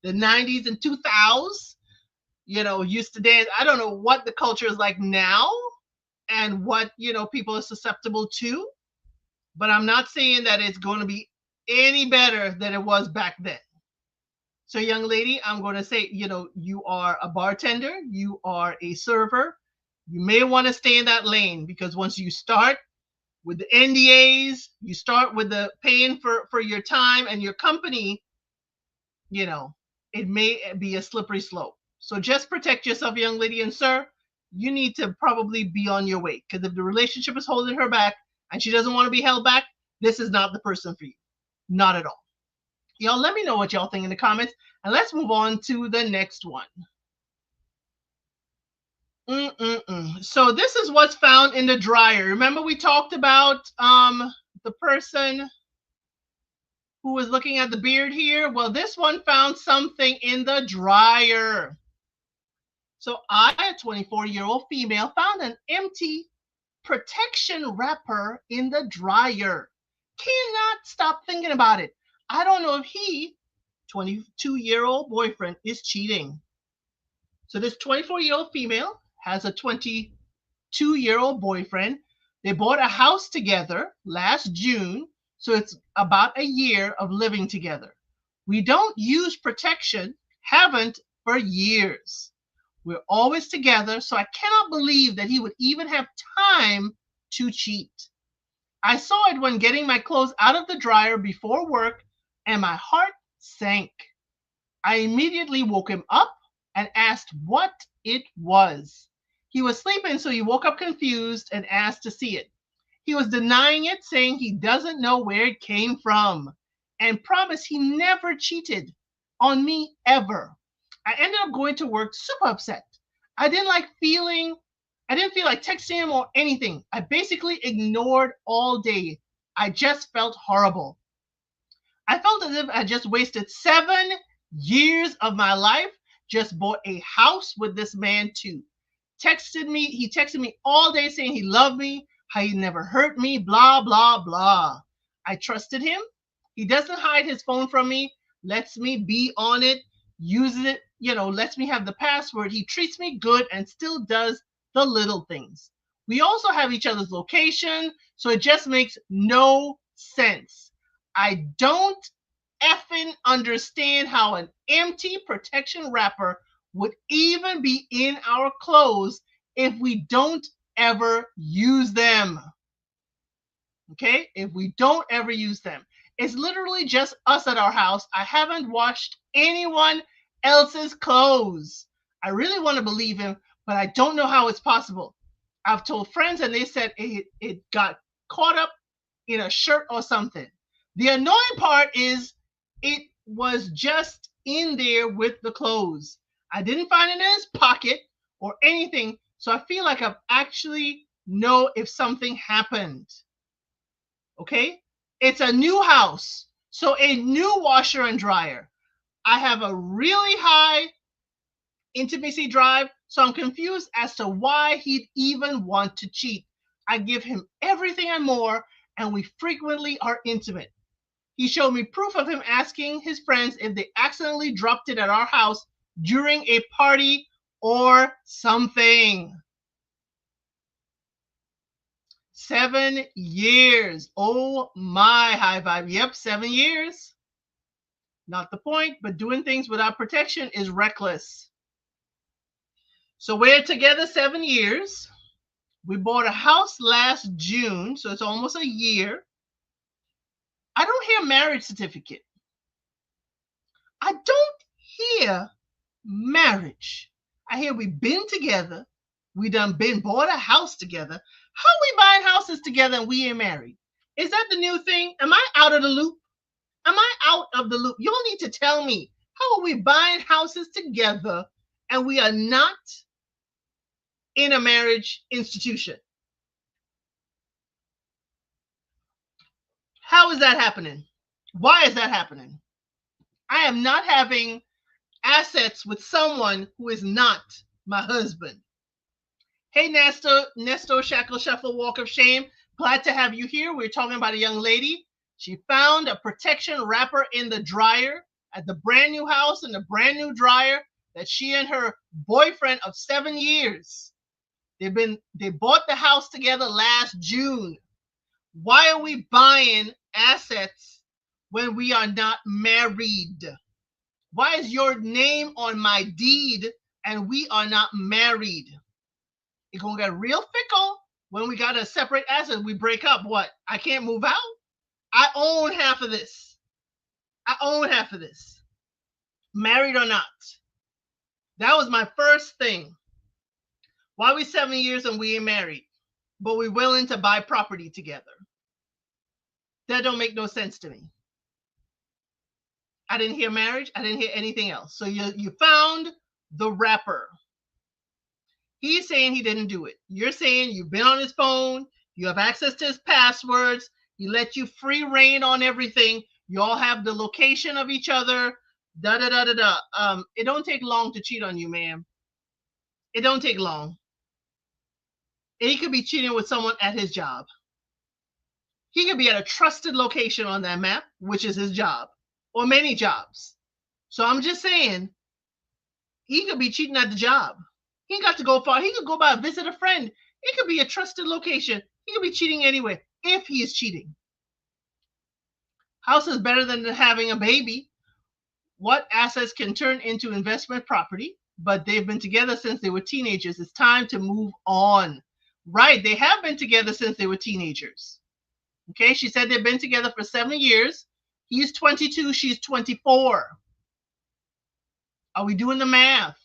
[SPEAKER 1] 90s and 2000s, used to dance. I don't know what the culture is like now and what, people are susceptible to, but I'm not saying that it's going to be any better than it was back then. So young lady, I'm going to say, you are a bartender, you are a server. You may want to stay in that lane, because once you start with the NDAs, you start with the paying for your time and your company, it may be a slippery slope. So just protect yourself, young lady. And sir, you need to probably be on your way, because if the relationship is holding her back and she doesn't want to be held back, this is not the person for you. Not at all. Y'all let me know what y'all think in the comments, and let's move on to the next one. So this is what's found in the dryer. Remember we talked about the person who was looking at the beard here? Well, this one found something in the dryer. So I, a 24-year-old female, found an empty protection wrapper in the dryer. Cannot stop thinking about it. I don't know if 22-year-old boyfriend, is cheating. So this 24-year-old female has a 22-year-old boyfriend. They bought a house together last June, so it's about a year of living together. We don't use protection, haven't for years. We're always together, so I cannot believe that he would even have time to cheat. I saw it when getting my clothes out of the dryer before work, and my heart sank. I immediately woke him up and asked what it was. He was sleeping, so he woke up confused and asked to see it. He was denying it, saying he doesn't know where it came from, and promised he never cheated on me ever. I ended up going to work super upset. I didn't feel like texting him or anything. I basically ignored all day. I just felt horrible. I felt as if I just wasted 7 years of my life. Just bought a house with this man too. He texted me all day saying he loved me, how he never hurt me, blah, blah, blah. I trusted him. He doesn't hide his phone from me, lets me be on it, uses it, lets me have the password. He treats me good and still does the little things. We also have each other's location, so it just makes no sense. I don't effing understand how an empty protection wrapper would even be in our clothes if we don't ever use them. Okay? If we don't ever use them. It's literally just us at our house. I haven't washed anyone else's clothes. I really want to believe him, but I don't know how it's possible. I've told friends and they said it got caught up in a shirt or something. The annoying part is it was just in there with the clothes. I didn't find it in his pocket or anything, so I feel like I've actually know if something happened. Okay? It's a new house, so a new washer and dryer. I have a really high intimacy drive, so I'm confused as to why he'd even want to cheat. I give him everything and more, and we frequently are intimate. He showed me proof of him asking his friends if they accidentally dropped it at our house during a party or something. 7 years. Oh my, high vibe. Yep, 7 years. Not the point, but doing things without protection is reckless. So we're together 7 years. We bought a house last June, so it's almost a year. I don't hear marriage certificate. I don't hear marriage. I hear we've been together. We done been bought a house together. How we buying houses together and we ain't married? Is that the new thing? Am I out of the loop? Am I out of the loop? Y'all need to tell me. How are we buying houses together and we are not in a marriage institution? How is that happening? Why is that happening? I am not having assets with someone who is not my husband. Hey, Nesto Shackle Shuffle Walk of Shame. Glad to have you here. We're talking about a young lady. She found a protection wrapper in the dryer at the brand new house and the brand new dryer that she and her boyfriend of 7 years. They bought the house together last June. Why are we buying assets when we are not married? Why is your name on my deed and we are not married? It's gonna get real fickle when we got a separate asset. We break up. What? I can't move out? I own half of this. I own half of this. Married or not. That was my first thing. Why we 7 years and we ain't married, but we willing to buy property together? That don't make no sense to me. I didn't hear marriage. I didn't hear anything else. So you found the wrapper. He's saying he didn't do it. You're saying you've been on his phone. You have access to his passwords. He let you free reign on everything. You all have the location of each other. Da da da da da. It don't take long to cheat on you, ma'am. It don't take long. And he could be cheating with someone at his job. He could be at a trusted location on that map, which is his job, or many jobs. So I'm just saying, he could be cheating at the job. He ain't got to go far. He could go by visit a friend. It could be a trusted location. He could be cheating anyway, if he is cheating. House is better than having a baby. What assets can turn into investment property? But they've been together since they were teenagers. It's time to move on. Right, they have been together since they were teenagers. Okay, she said they've been together for 7 years. He's 22, she's 24. Are we doing the math?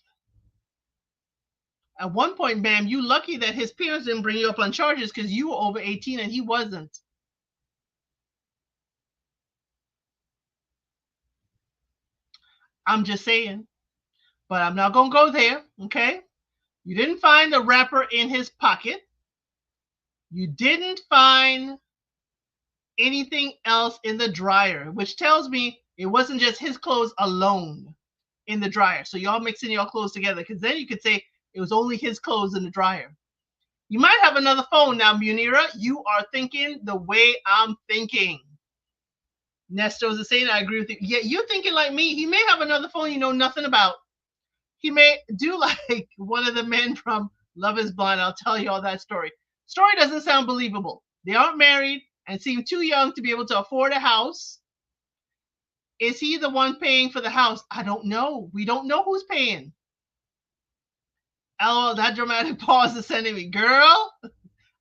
[SPEAKER 1] At one point, ma'am, you lucky that his parents didn't bring you up on charges because you were over 18 and he wasn't. I'm just saying. But I'm not going to go there, okay? You didn't find the wrapper in his pocket. You didn't find anything else in the dryer, which tells me it wasn't just his clothes alone in the dryer. So y'all mixing your clothes together, because then you could say it was only his clothes in the dryer. You might have another phone now, Munira. You are thinking the way I'm thinking. Nestos is saying, I agree with you. Yeah, you're thinking like me. He may have another phone you know nothing about. He may do like one of the men from Love is Blind. I'll tell you all that story. Story doesn't sound believable. They aren't married and seem too young to be able to afford a house. Is he the one paying for the house? I don't know. We don't know who's paying. LOL, that dramatic pause is sending me, girl.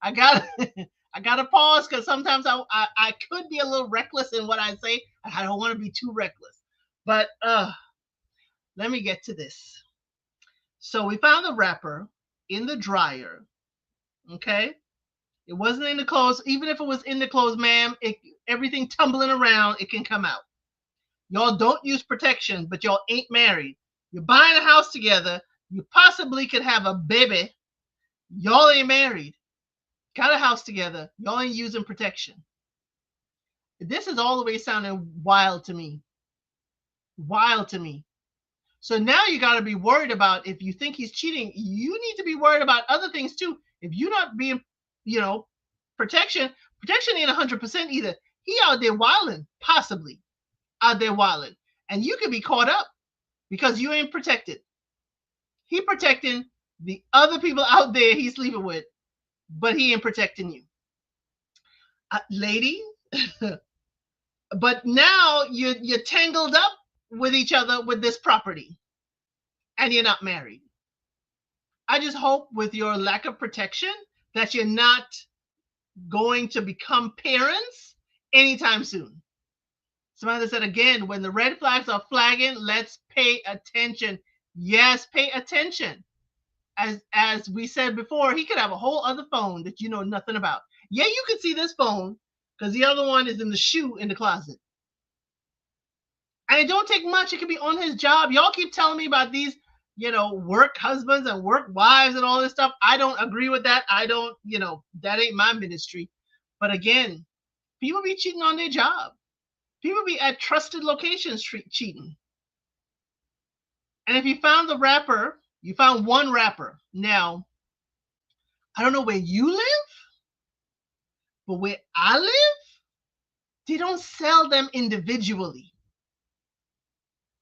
[SPEAKER 1] I gotta, I gotta pause because sometimes I could be a little reckless in what I say. I don't want to be too reckless, but let me get to this. So we found the wrapper in the dryer. Okay, it wasn't in the clothes. Even if it was in the clothes, ma'am, everything tumbling around, it can come out. Y'all don't use protection, but y'all ain't married. You're buying a house together. You possibly could have a baby. Y'all ain't married. Got a house together. Y'all ain't using protection. This is all the way sounding wild to me. Wild to me. So now you got to be worried about, if you think he's cheating, you need to be worried about other things too. If you're not being, you know, protection ain't 100% either. He out there wilding, possibly out there wilding. And you could be caught up because you ain't protected. He protecting the other people out there he's sleeping with, but he ain't protecting you. Lady, but now you're tangled up with each other with this property and you're not married. I just hope with your lack of protection that you're not going to become parents anytime soon. Samantha said again, when the red flags are flagging, let's pay attention. Yes, pay attention. As we said before, he could have a whole other phone that you know nothing about. Yeah, you could see this phone because the other one is in the shoe in the closet. And it don't take much. It could be on his job. Y'all keep telling me about these, work husbands and work wives and all this stuff. I don't agree with that. I don't, that ain't my ministry. But again, people be cheating on their job. People be at trusted locations cheating. And if you found the wrapper, you found one wrapper. Now, I don't know where you live, but where I live, they don't sell them individually.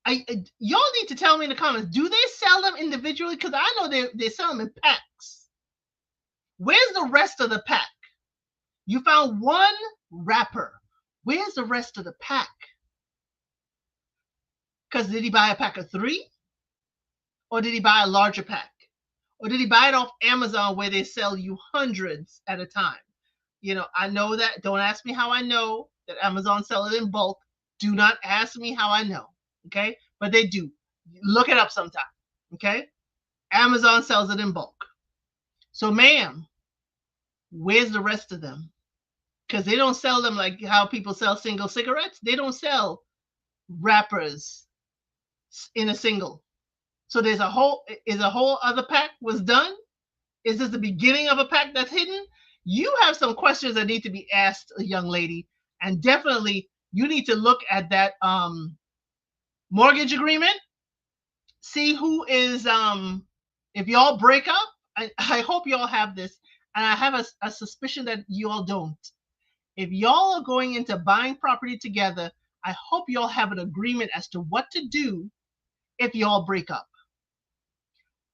[SPEAKER 1] Y'all need to tell me in the comments, do they sell them individually? Because I know they sell them in packs. Where's the rest of the pack? You found one wrapper. Where's the rest of the pack? Because did he buy a pack of 3? Or did he buy a larger pack? Or did he buy it off Amazon where they sell you hundreds at a time? I know that. Don't ask me how I know that Amazon sell it in bulk. Do not ask me how I know. Okay? But they do. Look it up sometime. Okay? Amazon sells it in bulk. So, ma'am, where's the rest of them? Because they don't sell them like how people sell single cigarettes. They don't sell wrappers in a single. So is a whole other pack was done? Is this the beginning of a pack that's hidden? You have some questions that need to be asked, young lady. And definitely you need to look at that mortgage agreement. See who is, if y'all break up, I hope y'all have this. And I have a suspicion that you all don't. If y'all are going into buying property together, I hope y'all have an agreement as to what to do if y'all break up.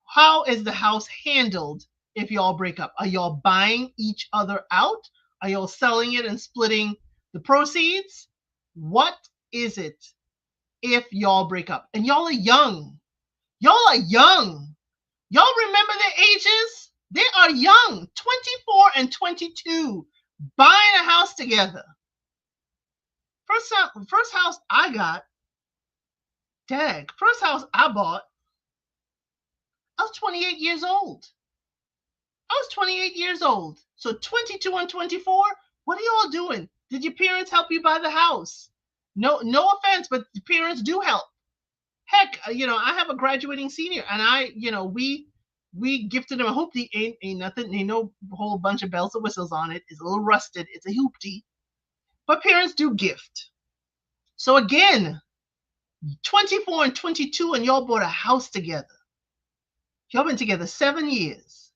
[SPEAKER 1] How is the house handled if y'all break up? Are y'all buying each other out? Are y'all selling it and splitting the proceeds? What is it if y'all break up? And y'all are young. Y'all are young. Y'all remember their ages? They are young, 24 and 22, buying a house together. First house I got, first house I bought, I was 28 years old. I was 28 years old. So 22 and 24, what are y'all doing? Did your parents help you buy the house? No offense, but the parents do help. Heck, I have a graduating senior and we gifted him a hoopty. Ain't nothing, ain't no whole bunch of bells and whistles on it. It's a little rusted. It's a hoopty. But parents do gift. So again, 24 and 22 and y'all bought a house together. Y'all been together 7 years.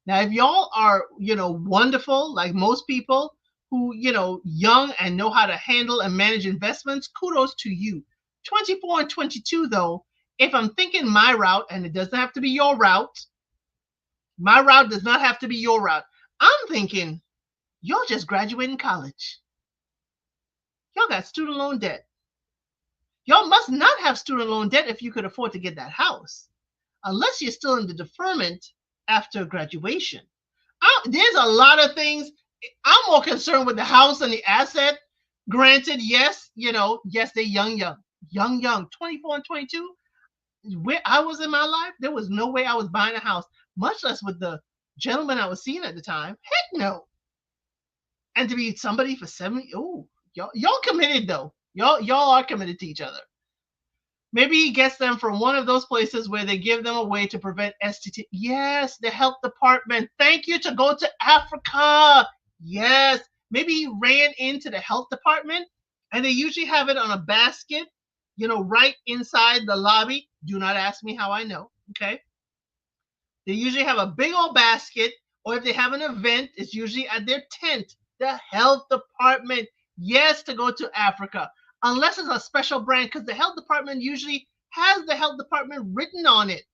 [SPEAKER 1] Now, if y'all are, wonderful, like most people who, young and know how to handle and manage investments, kudos to you. 24 and 22, though, if I'm thinking my route, and it doesn't have to be your route, my route does not have to be your route. I'm thinking, y'all just graduating college. Y'all got student loan debt. Y'all must not have student loan debt if you could afford to get that house. unless you're still in the deferment after graduation. There's a lot of things. I'm more concerned with the house and the asset. Granted, yes, yes, they're young, 24 and 22. Where I was in my life, there was no way I was buying a house, much less with the gentleman I was seeing at the time. Heck no. And to be somebody for 70, oh, y'all committed though. Y'all are committed to each other. Maybe he gets them from one of those places where they give them a way to prevent STT. Yes, the health department. Thank you to go to Africa. Yes. Maybe he ran into the health department and they usually have it on a basket, right inside the lobby. Do not ask me how I know. Okay. They usually have a big old basket, or if they have an event, it's usually at their tent. The health department. Yes, to go to Africa, unless it's a special brand, because the health department usually has the health department written on it.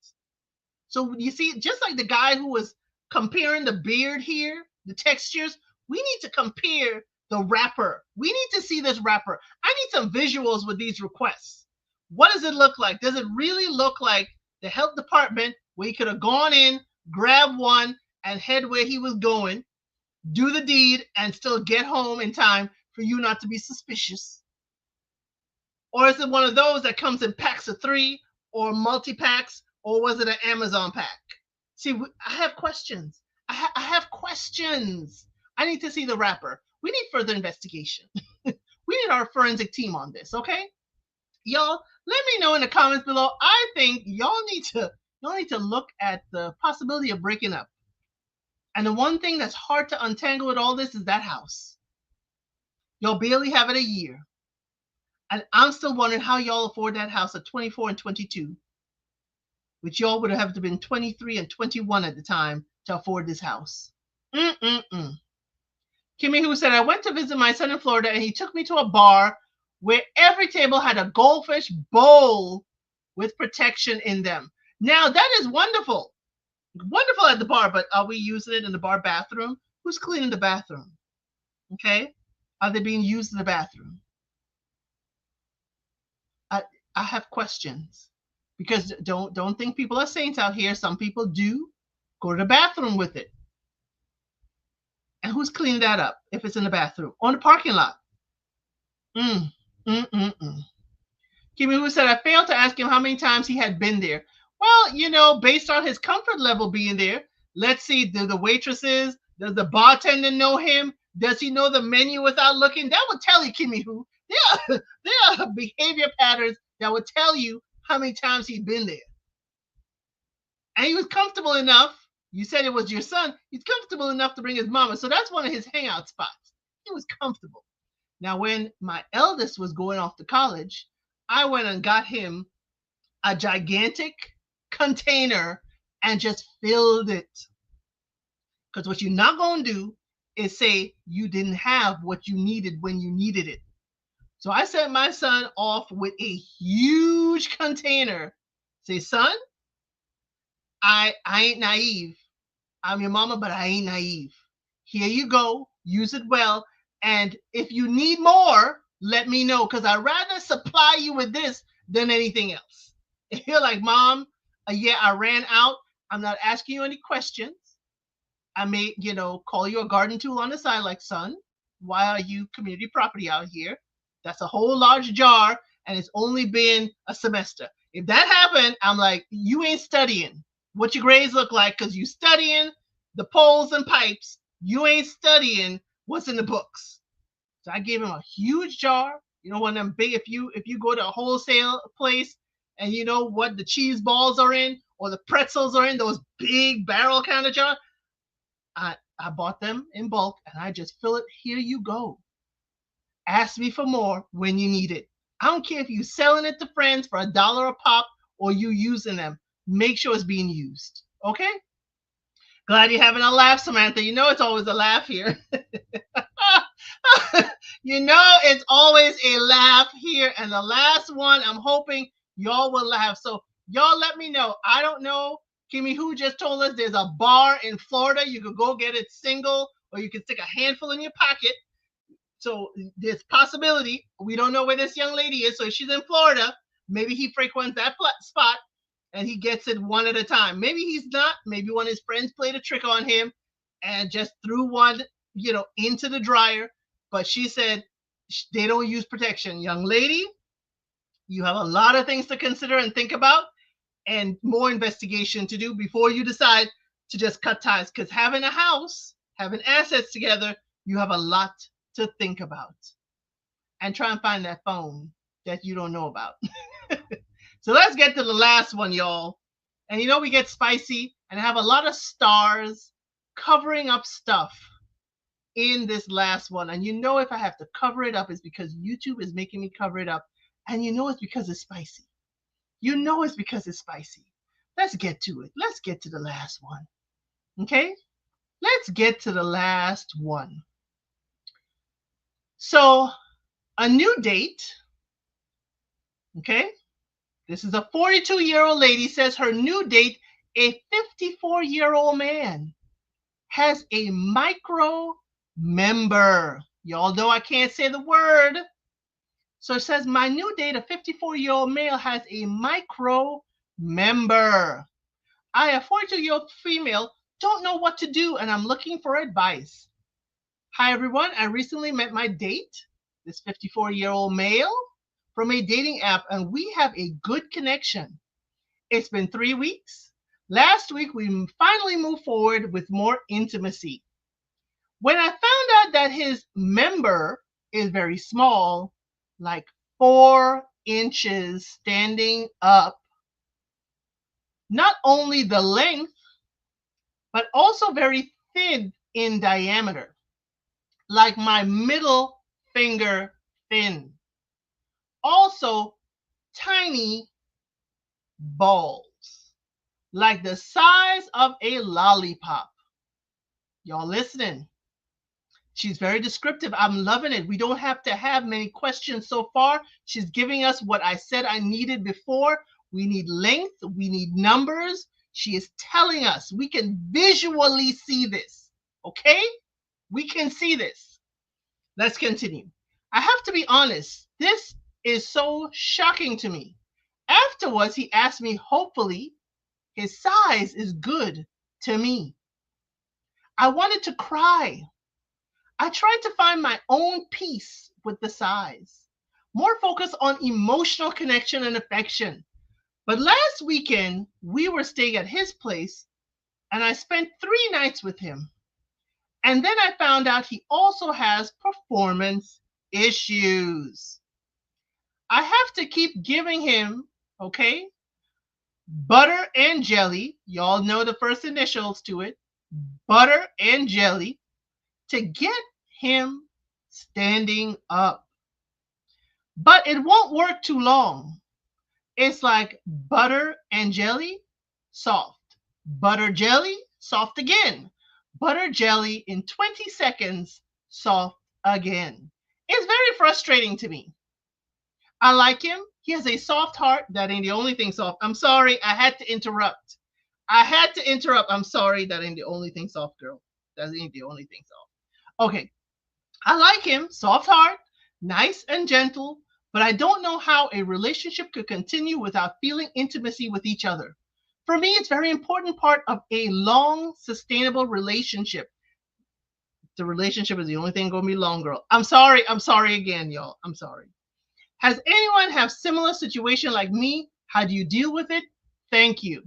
[SPEAKER 1] So you see, just like the guy who was comparing the beard here, the textures, we need to compare the wrapper. We need to see this wrapper. I need some visuals with these requests. What does it look like? Does it really look like the health department where he could have gone in, grabbed one, and head where he was going, do the deed, and still get home in time for you not to be suspicious? Or is it one of those that comes in packs of 3 or multi-packs, or was it an Amazon pack? See, I have questions. I have questions. I need to see the wrapper. We need further investigation. We need our forensic team on this, okay? Y'all, let me know in the comments below. I think y'all need to look at the possibility of breaking up. And the one thing that's hard to untangle with all this is that house. Y'all barely have it a year. And I'm still wondering how y'all afford that house at 24 and 22, which y'all would have to been 23 and 21 at the time to afford this house. Kimmy, who said, I went to visit my son in Florida and he took me to a bar where every table had a goldfish bowl with protection in them. Now, that is wonderful. Wonderful at the bar, but are we using it in the bar bathroom? Who's cleaning the bathroom? Okay. Are they being used in the bathroom? I have questions, because don't think people are saints out here. Some people do go to the bathroom with it. And who's cleaning that up if it's in the bathroom or in the parking lot? Kimmy, who said, I failed to ask him how many times he had been there. Well, based on his comfort level being there, let's see, do the waitresses, does the bartender know him? Does he know the menu without looking? That would tell you, Kimmy, who. There are behavior patterns that would tell you how many times he'd been there. And he was comfortable enough. You said it was your son. He's comfortable enough to bring his mama. So that's one of his hangout spots. He was comfortable. Now, when my eldest was going off to college, I went and got him a gigantic container and just filled it. Because what you're not going to do is say you didn't have what you needed when you needed it. So I sent my son off with a huge container. Say, son, I ain't naive. I'm your mama, but I ain't naive. Here you go. Use it well. And if you need more, let me know, because I'd rather supply you with this than anything else. If you're like, Mom, yeah, I ran out, I'm not asking you any questions. I may, call you a garden tool on the side, like, son, why are you community property out here? That's a whole large jar, and it's only been a semester. If that happened, I'm like, you ain't studying what your grades look like, because you studying the poles and pipes. You ain't studying what's in the books. So I gave him a huge jar. One of them big, if you go to a wholesale place and you know what the cheese balls are in or the pretzels are in, those big barrel kind of jars, I bought them in bulk and I just fill it. Here you go. Ask me for more when you need it. I don't care if you're selling it to friends for $1 a pop or you using them. Make sure it's being used. Okay? Glad you're having a laugh, Samantha. It's always a laugh here. It's always a laugh here. And the last one, I'm hoping y'all will laugh. So y'all let me know. I don't know. Kimmy, who just told us there's a bar in Florida. You could go get it single, or you can stick a handful in your pocket. So there's possibility. We don't know where this young lady is. So if she's in Florida, maybe he frequents that spot. and he gets it one at a time. Maybe he's not. Maybe one of his friends played a trick on him and just threw one, into the dryer. But she said they don't use protection. Young lady, you have a lot of things to consider and think about, and more investigation to do before you decide to just cut ties. Because having a house, having assets together, you have a lot to think about. And try and find that phone that you don't know about. So let's get to the last one, y'all. And we get spicy and have a lot of stars covering up stuff in this last one. And if I have to cover it up, it's because YouTube is making me cover it up. And it's because it's spicy. It's because it's spicy. Let's get to it. Let's get to the last one. Okay? Let's get to the last one. So, a new date. Okay? This is a 42-year-old lady says her new date, a 54-year-old man, has a micro member. Y'all know I can't say the word. So it says my new date, a 54-year-old male, has a micro member. I, a 42-year-old female, don't know what to do and I'm looking for advice. Hi everyone, I recently met my date, this 54-year-old male, from a dating app, and we have a good connection. It's been 3 weeks. Last week, we finally moved forward with more intimacy. When I found out that his member is very small, like 4 inches standing up, not only the length, but also very thin in diameter, like my middle finger thin. Also, tiny balls, like the size of a lollipop. Y'all listening? She's very descriptive. I'm loving it. We don't have to have many questions so far. She's giving us what I said I needed before. We need length. We need numbers. She is telling us we can visually see this. Okay? We can see this. Let's continue. I have to be honest. This is so shocking to me. Afterwards, he asked me, hopefully, his size is good to me. I wanted to cry. I tried to find my own peace with the size, more focus on emotional connection and affection. But last weekend, we were staying at his place, and I spent 3 nights with him. And then I found out he also has performance issues. I have to keep giving him, okay, butter and jelly. Y'all know the first initials to it. Butter and jelly to get him standing up. But it won't work too long. It's like butter and jelly, soft. Butter jelly, soft again. Butter jelly in 20 seconds, soft again. It's very frustrating to me. I like him. He has a soft heart. That ain't the only thing soft. I'm sorry. I had to interrupt. I'm sorry. That ain't the only thing soft, girl. That ain't the only thing soft. Okay. I like him. Soft heart. Nice and gentle. But I don't know how a relationship could continue without feeling intimacy with each other. For me, it's a very important part of a long, sustainable relationship. The relationship is the only thing going to be long, girl. I'm sorry. I'm sorry again, y'all. I'm sorry. Has anyone have similar situation like me? How do you deal with it? Thank you.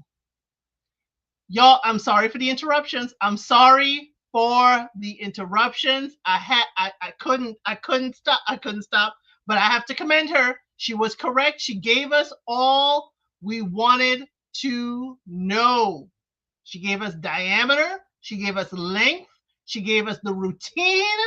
[SPEAKER 1] Y'all, I'm sorry for the interruptions. I'm sorry for the interruptions. I couldn't stop, but I have to commend her. She was correct. She gave us all we wanted to know. She gave us diameter. She gave us length. She gave us the routine.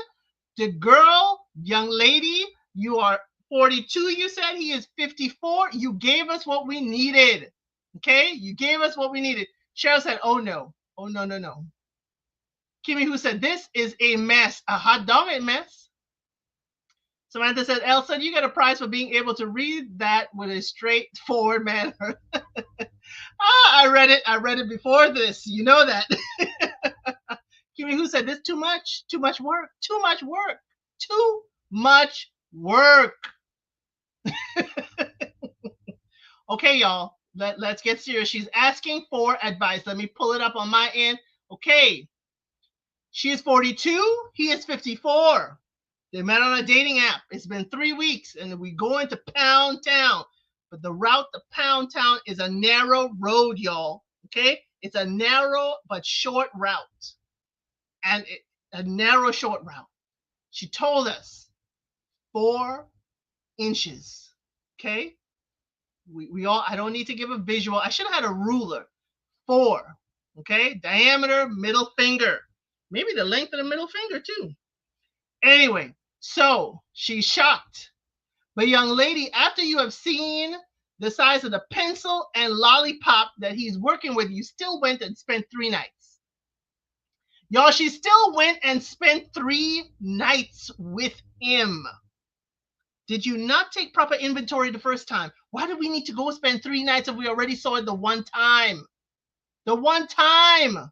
[SPEAKER 1] The girl, young lady, you are 42, you said. He is 54. You gave us what we needed. Okay? You gave us what we needed. Cheryl said, oh no. Oh no, no, no. Kimmy, who said, this is a mess. A hot dog a mess. Samantha said, Elsa, you get a prize for being able to read that with a straightforward manner. I read it before this. You know that. Kimmy, who said, this too much work. Too much work. Okay, y'all. Let's get serious. She's asking for advice. Let me pull it up on my end. Okay. She is 42. He is 54. They met on a dating app. It's been 3 weeks, and we go into Pound Town. But the route to Pound Town is a narrow road, y'all. Okay? It's a narrow but short route. A narrow, short route. She told us 4 inches. Okay? We all, I don't need to give a visual. I should have had a ruler. 4. Okay? Diameter, middle finger. Maybe the length of the middle finger, too. Anyway, so she's shocked. But young lady, after you have seen the size of the pencil and lollipop that he's working with, you still went and spent 3 nights. Y'all, she still went and spent 3 nights with him. Did you not take proper inventory the first time? Why did we need to go spend 3 nights if we already saw it the one time? The one time.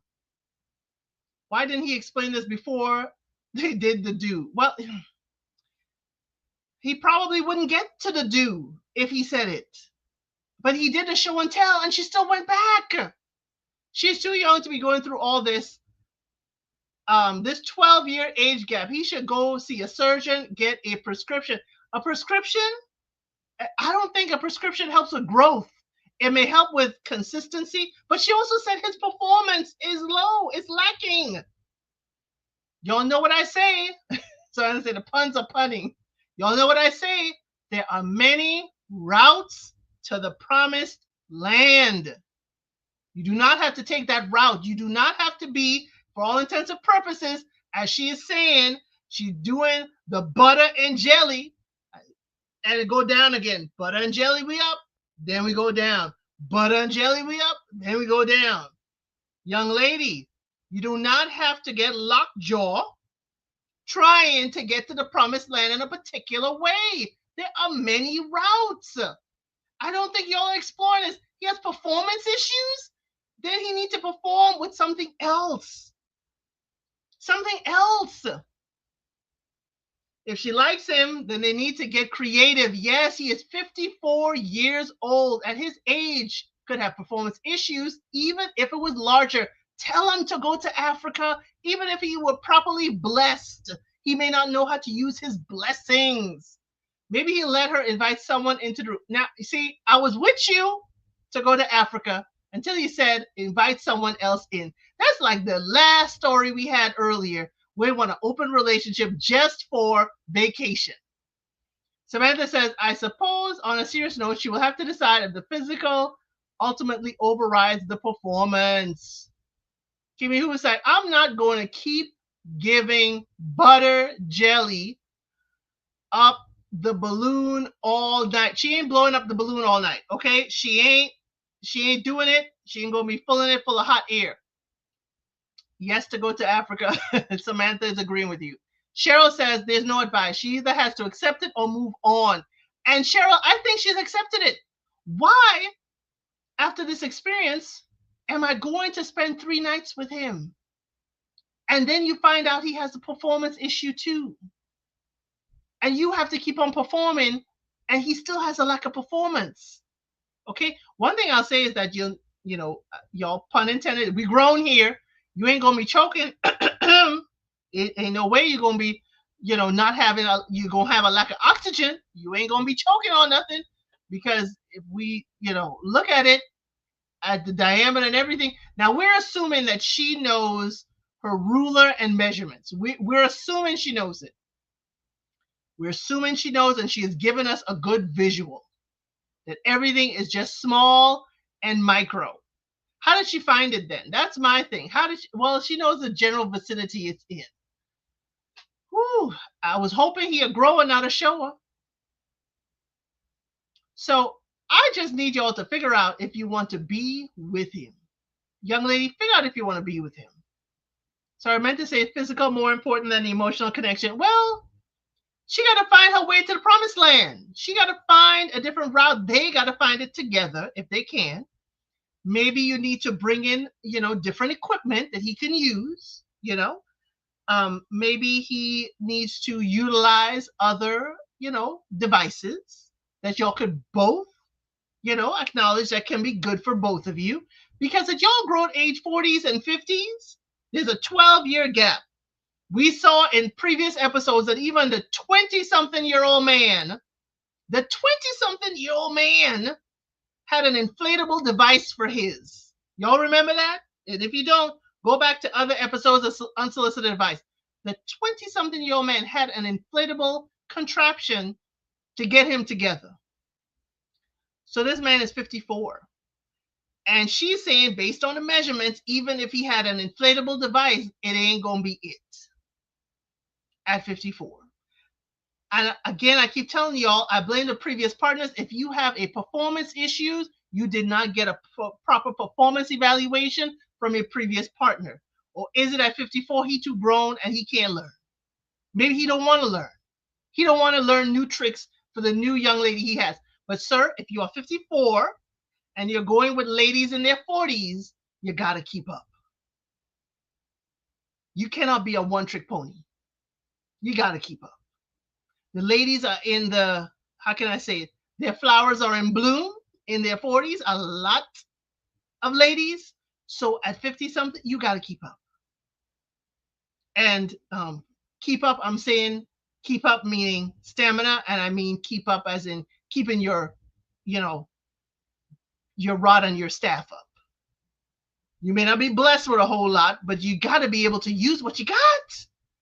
[SPEAKER 1] Why didn't he explain this before they did the do? Well, he probably wouldn't get to the do if he said it. But he did a show and tell, and she still went back. She's too young to be going through all this. This 12-year age gap. He should go see a surgeon, get a prescription. A prescription? I don't think a prescription helps with growth. It may help with consistency, but she also said his performance is low. It's lacking. Y'all know what I say. So I say the puns are punning. Y'all know what I say. There are many routes to the promised land. You do not have to take that route. You do not have to be, for all intents and purposes, as she is saying, she's doing the butter and jelly, and it go down again. Butter and jelly, we up, then we go down. Butter and jelly, we up, then we go down. Young lady, you do not have to get lockjaw trying to get to the promised land in a particular way. There are many routes. I don't think y'all are exploring this. He has performance issues. Then he needs to perform with something else. Something else. If she likes him, then they need to get creative. Yes, he is 54 years old. At his age, could have performance issues, even if it was larger. Tell him to go to Africa, even if he were properly blessed. He may not know how to use his blessings. Maybe he let her invite someone into the room. Now, you see, I was with you to go to Africa until he said invite someone else in. That's like the last story we had earlier. We want an open relationship just for vacation. Samantha says, I suppose on a serious note, she will have to decide if the physical ultimately overrides the performance. Kimmy Who was like, I'm not going to keep giving butter jelly up the balloon all night. She ain't blowing up the balloon all night, okay? She ain't doing it. She ain't gonna be filling it full of hot air. Yes, to go to Africa. Samantha is agreeing with you. Cheryl says there's no advice. She either has to accept it or move on. And Cheryl, I think she's accepted it. Why, after this experience, am I going to spend 3 nights with him? And then you find out he has a performance issue too. And you have to keep on performing, and he still has a lack of performance. Okay? One thing I'll say is that y'all, pun intended, we grown here. You ain't gonna be choking. It ain't no way you're gonna be, not having you're gonna have a lack of oxygen. You ain't gonna be choking on nothing, because if we, look at it at the diameter and everything. Now we're assuming that she knows her ruler and measurements. We're assuming she knows it. We're assuming she knows, and she has given us a good visual that everything is just small and micro. How did she find it then? That's my thing. Well, she knows the general vicinity it's in. Whew, I was hoping he'd grow and not a shower. So I just need y'all to figure out if you want to be with him. Young lady, figure out if you want to be with him. So I meant to say physical more important than the emotional connection. Well, she got to find her way to the promised land. She got to find a different route. They got to find it together if they can. Maybe you need to bring in, different equipment that he can use, maybe he needs to utilize other, devices that y'all could both, acknowledge that can be good for both of you. Because at y'all grown age 40s and 50s, there's a 12-year gap. We saw in previous episodes that even the 20-something-year-old man, had an inflatable device for his. Y'all remember that? And if you don't, go back to other episodes of Unsolicited Advice. The 20-something-year-old man had an inflatable contraption to get him together. So this man is 54. And she's saying, based on the measurements, even if he had an inflatable device, it ain't going to be it at 54. And again, I keep telling y'all, I blame the previous partners. If you have a performance issues, you did not get a proper performance evaluation from your previous partner. Or is it at 54, he too grown and he can't learn? Maybe he don't want to learn. He don't want to learn new tricks for the new young lady he has. But sir, if you are 54 and you're going with ladies in their 40s, you got to keep up. You cannot be a one-trick pony. You got to keep up. The ladies are in the, how can I say it? Their flowers are in bloom in their 40s, a lot of ladies. So at 50 something, you got to keep up. And keep up, I'm saying keep up meaning stamina, and I mean keep up as in keeping your rod and your staff up. You may not be blessed with a whole lot, but you got to be able to use what you got.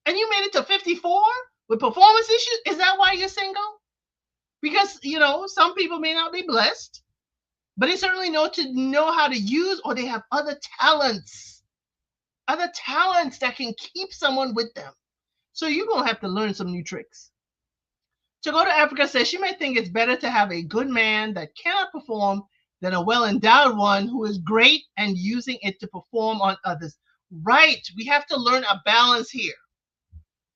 [SPEAKER 1] And you made it to 54 with performance issues. Is that why you're single? Because, some people may not be blessed, but they certainly know how to use, or they have other talents that can keep someone with them. So you're going to have to learn some new tricks. To Go to Africa says she may think it's better to have a good man that cannot perform than a well-endowed one who is great and using it to perform on others. Right. We have to learn a balance here.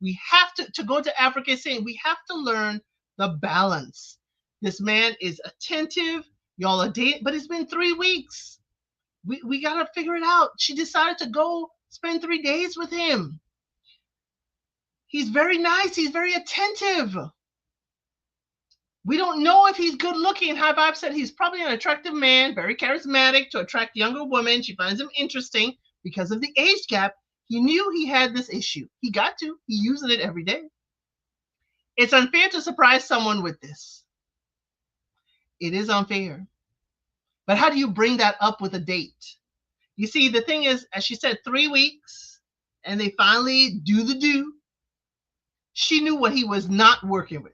[SPEAKER 1] We have to Go to Africa is saying we have to learn the balance. This man is attentive. Y'all are dating, but it's been 3 weeks. We got to figure it out. She decided to go spend 3 days with him. He's very nice. He's very attentive. We don't know if he's good looking. I've said he's probably an attractive man, very charismatic to attract younger women. She finds him interesting because of the age gap. He knew he had this issue. He got to. He uses it every day. It's unfair to surprise someone with this. It is unfair. But how do you bring that up with a date? You see, the thing is, as she said, 3 weeks, and they finally do. She knew what he was not working with.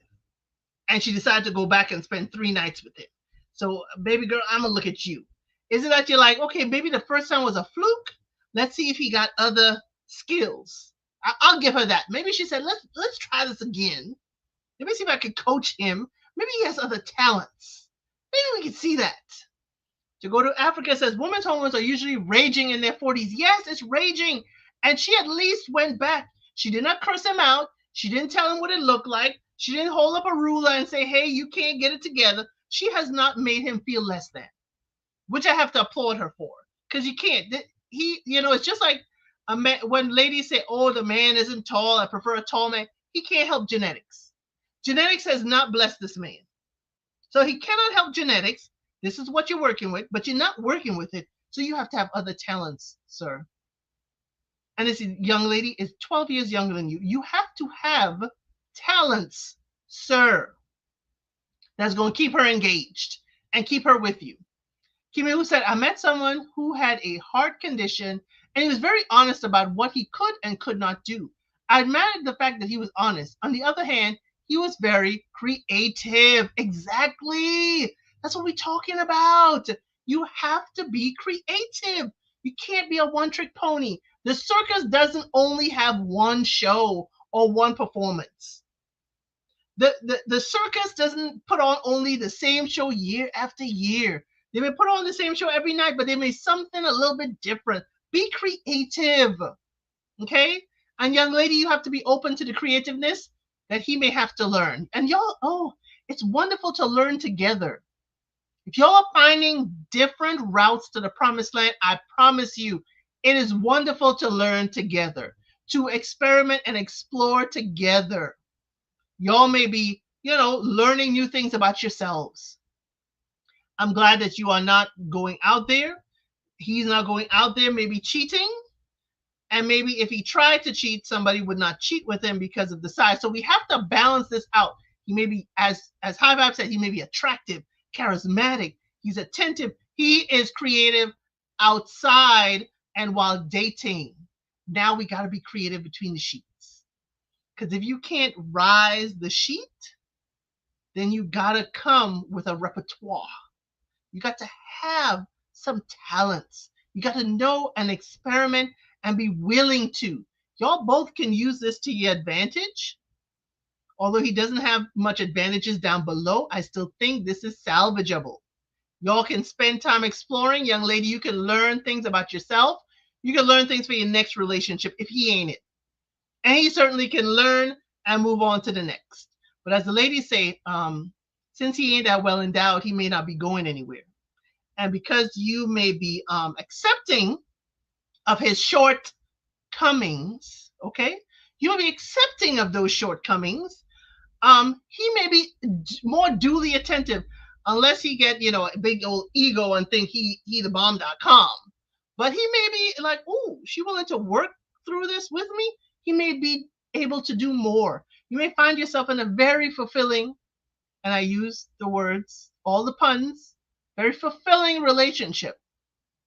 [SPEAKER 1] And she decided to go back and spend 3 nights with him. So, baby girl, I'm going to look at you. Is it that you're like, okay, maybe the first time was a fluke? Let's see if he got other skills. I'll give her that. Maybe she said, let's try this again. Let me see if I can coach him. Maybe he has other talents. Maybe we can see that. To Go to Africa says, women's hormones are usually raging in their 40s. Yes, it's raging. And she at least went back. She did not curse him out. She didn't tell him what it looked like. She didn't hold up a ruler and say, hey, you can't get it together. She has not made him feel less than, which I have to applaud her for. Because you can't. It's just like a man, when ladies say, oh, the man isn't tall, I prefer a tall man. He can't help genetics. Genetics has not blessed this man. So he cannot help genetics. This is what you're working with, but you're not working with it. So you have to have other talents, sir. And this young lady is 12 years younger than you. You have to have talents, sir, that's going to keep her engaged and keep her with you. Kimi said, I met someone who had a heart condition and he was very honest about what he could and could not do. I admired the fact that he was honest. On the other hand, he was very creative. Exactly. That's what we're talking about. You have to be creative. You can't be a one-trick pony. The circus doesn't only have one show or one performance. The circus doesn't put on only the same show year after year. They may put on the same show every night, but they may something a little bit different. Be creative, okay? And young lady, you have to be open to the creativeness that he may have to learn. And y'all, it's wonderful to learn together. If y'all are finding different routes to the promised land, I promise you, it is wonderful to learn together, to experiment and explore together. Y'all may be, learning new things about yourselves. I'm glad that you are not going out there. He's not going out there, maybe cheating. And maybe if he tried to cheat, somebody would not cheat with him because of the size. So we have to balance this out. He may be, as High Vibe said, he may be attractive, charismatic, he's attentive, he is creative outside and while dating. Now we got to be creative between the sheets. Because if you can't rise the sheet, then you got to come with a repertoire. You got to have some talents. You got to know and experiment and be willing to. Y'all both can use this to your advantage. Although he doesn't have much advantages down below, I still think this is salvageable. Y'all can spend time exploring. Young lady, you can learn things about yourself. You can learn things for your next relationship if he ain't it. And he certainly can learn and move on to the next. But as the ladies say, since he ain't that well endowed, he may not be going anywhere. And because you may be accepting of his shortcomings, okay, you will be accepting of those shortcomings. He may be more duly attentive, unless he get a big old ego and think he the bomb.com. But he may be like, oh, she willing to work through this with me. He may be able to do more. You may find yourself in a very fulfilling, and I use the words, all the puns, very fulfilling relationship,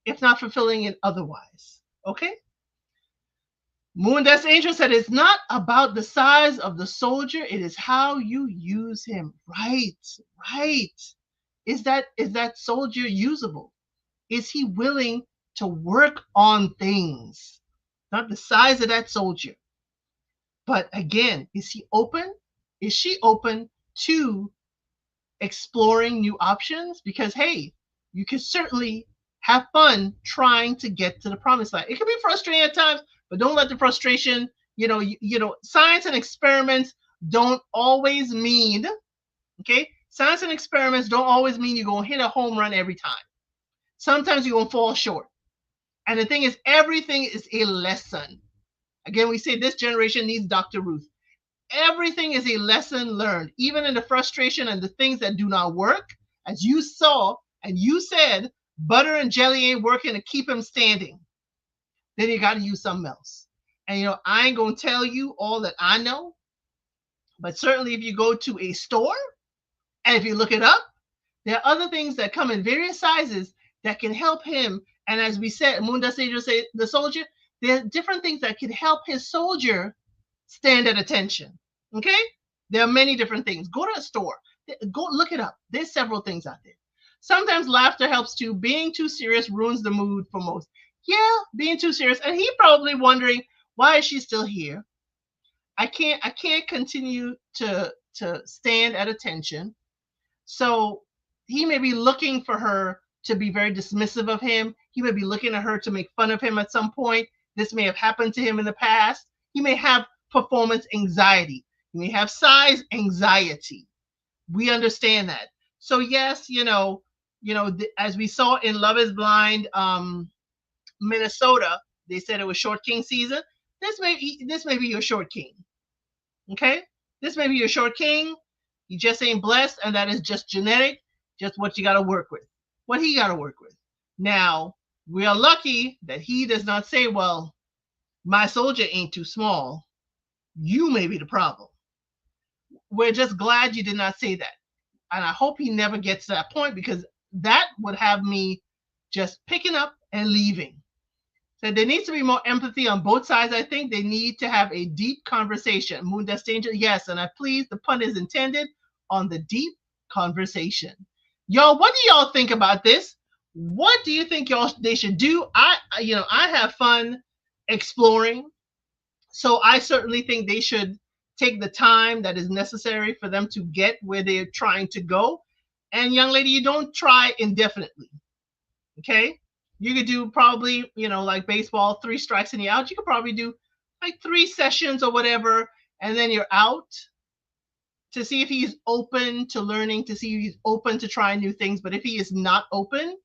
[SPEAKER 1] if not fulfilling it otherwise. Okay? Moon Dust Angel said it's not about the size of the soldier, it is how you use him. Right, right. Is that soldier usable? Is he willing to work on things? Not the size of that soldier. But again, is he open? Is she open to exploring new options? Because hey, you can certainly have fun trying to get to the promised land. It can be frustrating at times, but don't let the frustration, science and experiments don't always mean, okay? Science and experiments don't always mean you're going to hit a home run every time. Sometimes you're going to fall short. And the thing is, everything is a lesson. Again, we say this generation needs Dr. Ruth. Everything is a lesson learned, even in the frustration and the things that do not work. As you saw and you said, butter and jelly ain't working to keep him standing. Then you got to use something else. And I ain't going to tell you all that I know, but certainly if you go to a store and if you look it up, there are other things that come in various sizes that can help him. And as we said, Munda Sager said, the soldier, there are different things that can help his soldier stand at attention. Okay? There are many different things. Go to a store. Go look it up. There's several things out there. Sometimes laughter helps too. Being too serious ruins the mood for most. Yeah, being too serious. And he probably wondering, why is she still here? I can't continue to stand at attention. So he may be looking for her to be very dismissive of him. He may be looking at her to make fun of him at some point. This may have happened to him in the past. He may have performance anxiety. He may have size anxiety. We understand that. So yes, as we saw in Love is Blind, Minnesota, they said it was short king season. This may be your short king. Okay? This may be your short king. You just ain't blessed, and that is just genetic, just what you got to work with, what he got to work with. Now, we are lucky that he does not say, well, my soldier ain't too small. You may be the problem. We're just glad you did not say that. And I hope he never gets to that point, because that would have me just picking up and leaving. So there needs to be more empathy on both sides. I think they need to have a deep conversation. Moon Dust Danger, yes, and the pun is intended on the deep conversation. Y'all, what do y'all think about this? What do you think they should do? I have fun exploring. So I certainly think they should take the time that is necessary for them to get where they're trying to go. And young lady, you don't try indefinitely. Okay? You could do probably, like baseball, 3 strikes and you're out. You could probably do like 3 sessions or whatever, and then you're out, to see if he's open to learning, to see if he's open to trying new things. But if he is not open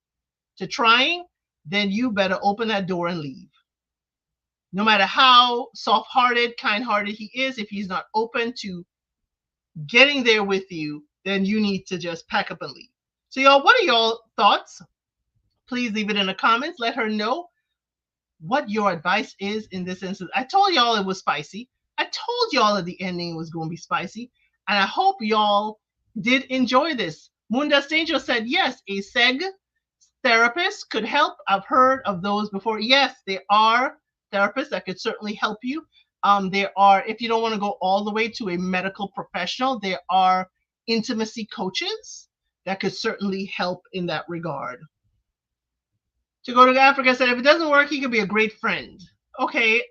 [SPEAKER 1] to trying, then you better open that door and leave. No matter how soft-hearted, kind-hearted he is, if he's not open to getting there with you, then you need to just pack up and leave. So y'all, what are y'all thoughts? Please leave it in the comments. Let her know what your advice is in this instance. I told y'all it was spicy. I told y'all that the ending was going to be spicy. And I hope y'all did enjoy this. Moondust Angel said, yes, a SEG therapist could help. I've heard of those before. Yes, there are therapists that could certainly help you. There are, if you don't want to go all the way to a medical professional, there are intimacy coaches that could certainly help in that regard. To go to Africa said if it doesn't work, he could be a great friend. Okay,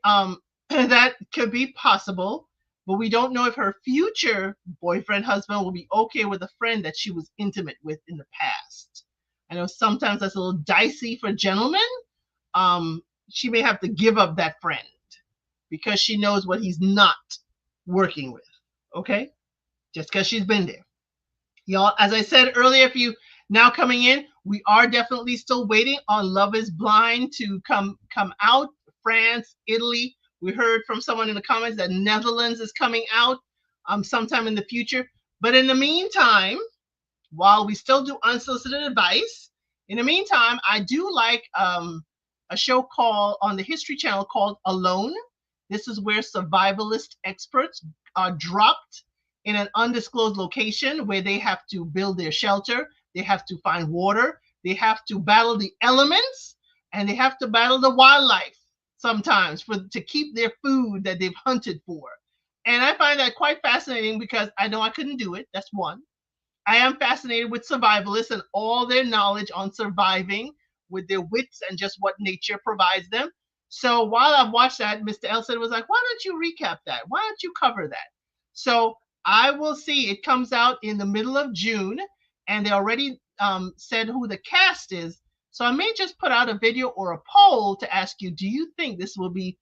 [SPEAKER 1] that could be possible, but we don't know if her future boyfriend, husband will be okay with a friend that she was intimate with in the past. I know sometimes that's a little dicey for gentlemen. She may have to give up that friend because she knows what he's not working with. Okay, just because she's been there. Y'all, as I said earlier, if you now coming in, we are definitely still waiting on Love is Blind to come out. France, Italy. We heard from someone in the comments that Netherlands is coming out sometime in the future. But in the meantime, while we still do unsolicited advice, in the meantime, I do like a show called on the History Channel called Alone. This is where survivalist experts are dropped in an undisclosed location where they have to build their shelter, they have to find water, they have to battle the elements, and they have to battle the wildlife sometimes to keep their food that they've hunted for. And I find that quite fascinating because I know I couldn't do it. That's one. I am fascinated with survivalists and all their knowledge on surviving with their wits and just what nature provides them. So while I've watched that, Mr. Elson was like, why don't you recap that? Why don't you cover that? So I will see. It comes out in the middle of June, and they already said who the cast is. So I may just put out a video or a poll to ask you, do you think this will be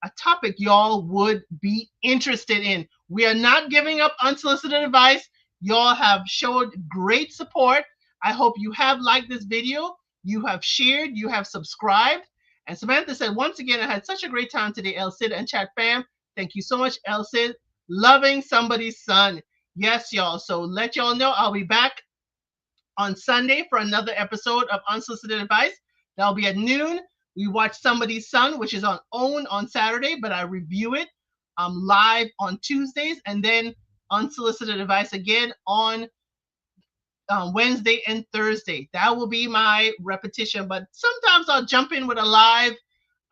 [SPEAKER 1] a topic y'all would be interested in? We are not giving up unsolicited advice. Y'all have showed great support. I hope you have liked this video, you have shared, you have subscribed. And Samantha said, once again, I had such a great time today, El Cid and Chat Fam. Thank you so much, El Cid. Loving somebody's son. Yes, y'all. So let y'all know I'll be back on Sunday for another episode of Unsolicited Advice. That'll be at noon. We watch Somebody's Son, which is on OWN on Saturday, but I review it live on Tuesdays, and then Unsolicited Advice again on Wednesday and Thursday. That will be my repetition, but sometimes I'll jump in with a live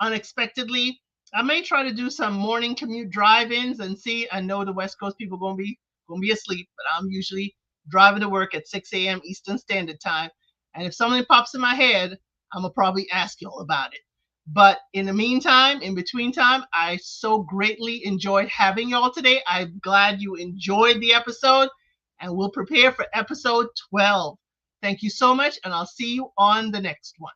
[SPEAKER 1] unexpectedly. I may try to do some morning commute drive-ins and see. I know the West Coast people gonna be asleep, but I'm usually driving to work at 6 a.m. Eastern Standard Time. And if something pops in my head, I'm gonna probably ask y'all about it. But in the meantime, in between time, I so greatly enjoyed having y'all today. I'm glad you enjoyed the episode, and we'll prepare for episode 12. Thank you so much, and I'll see you on the next one.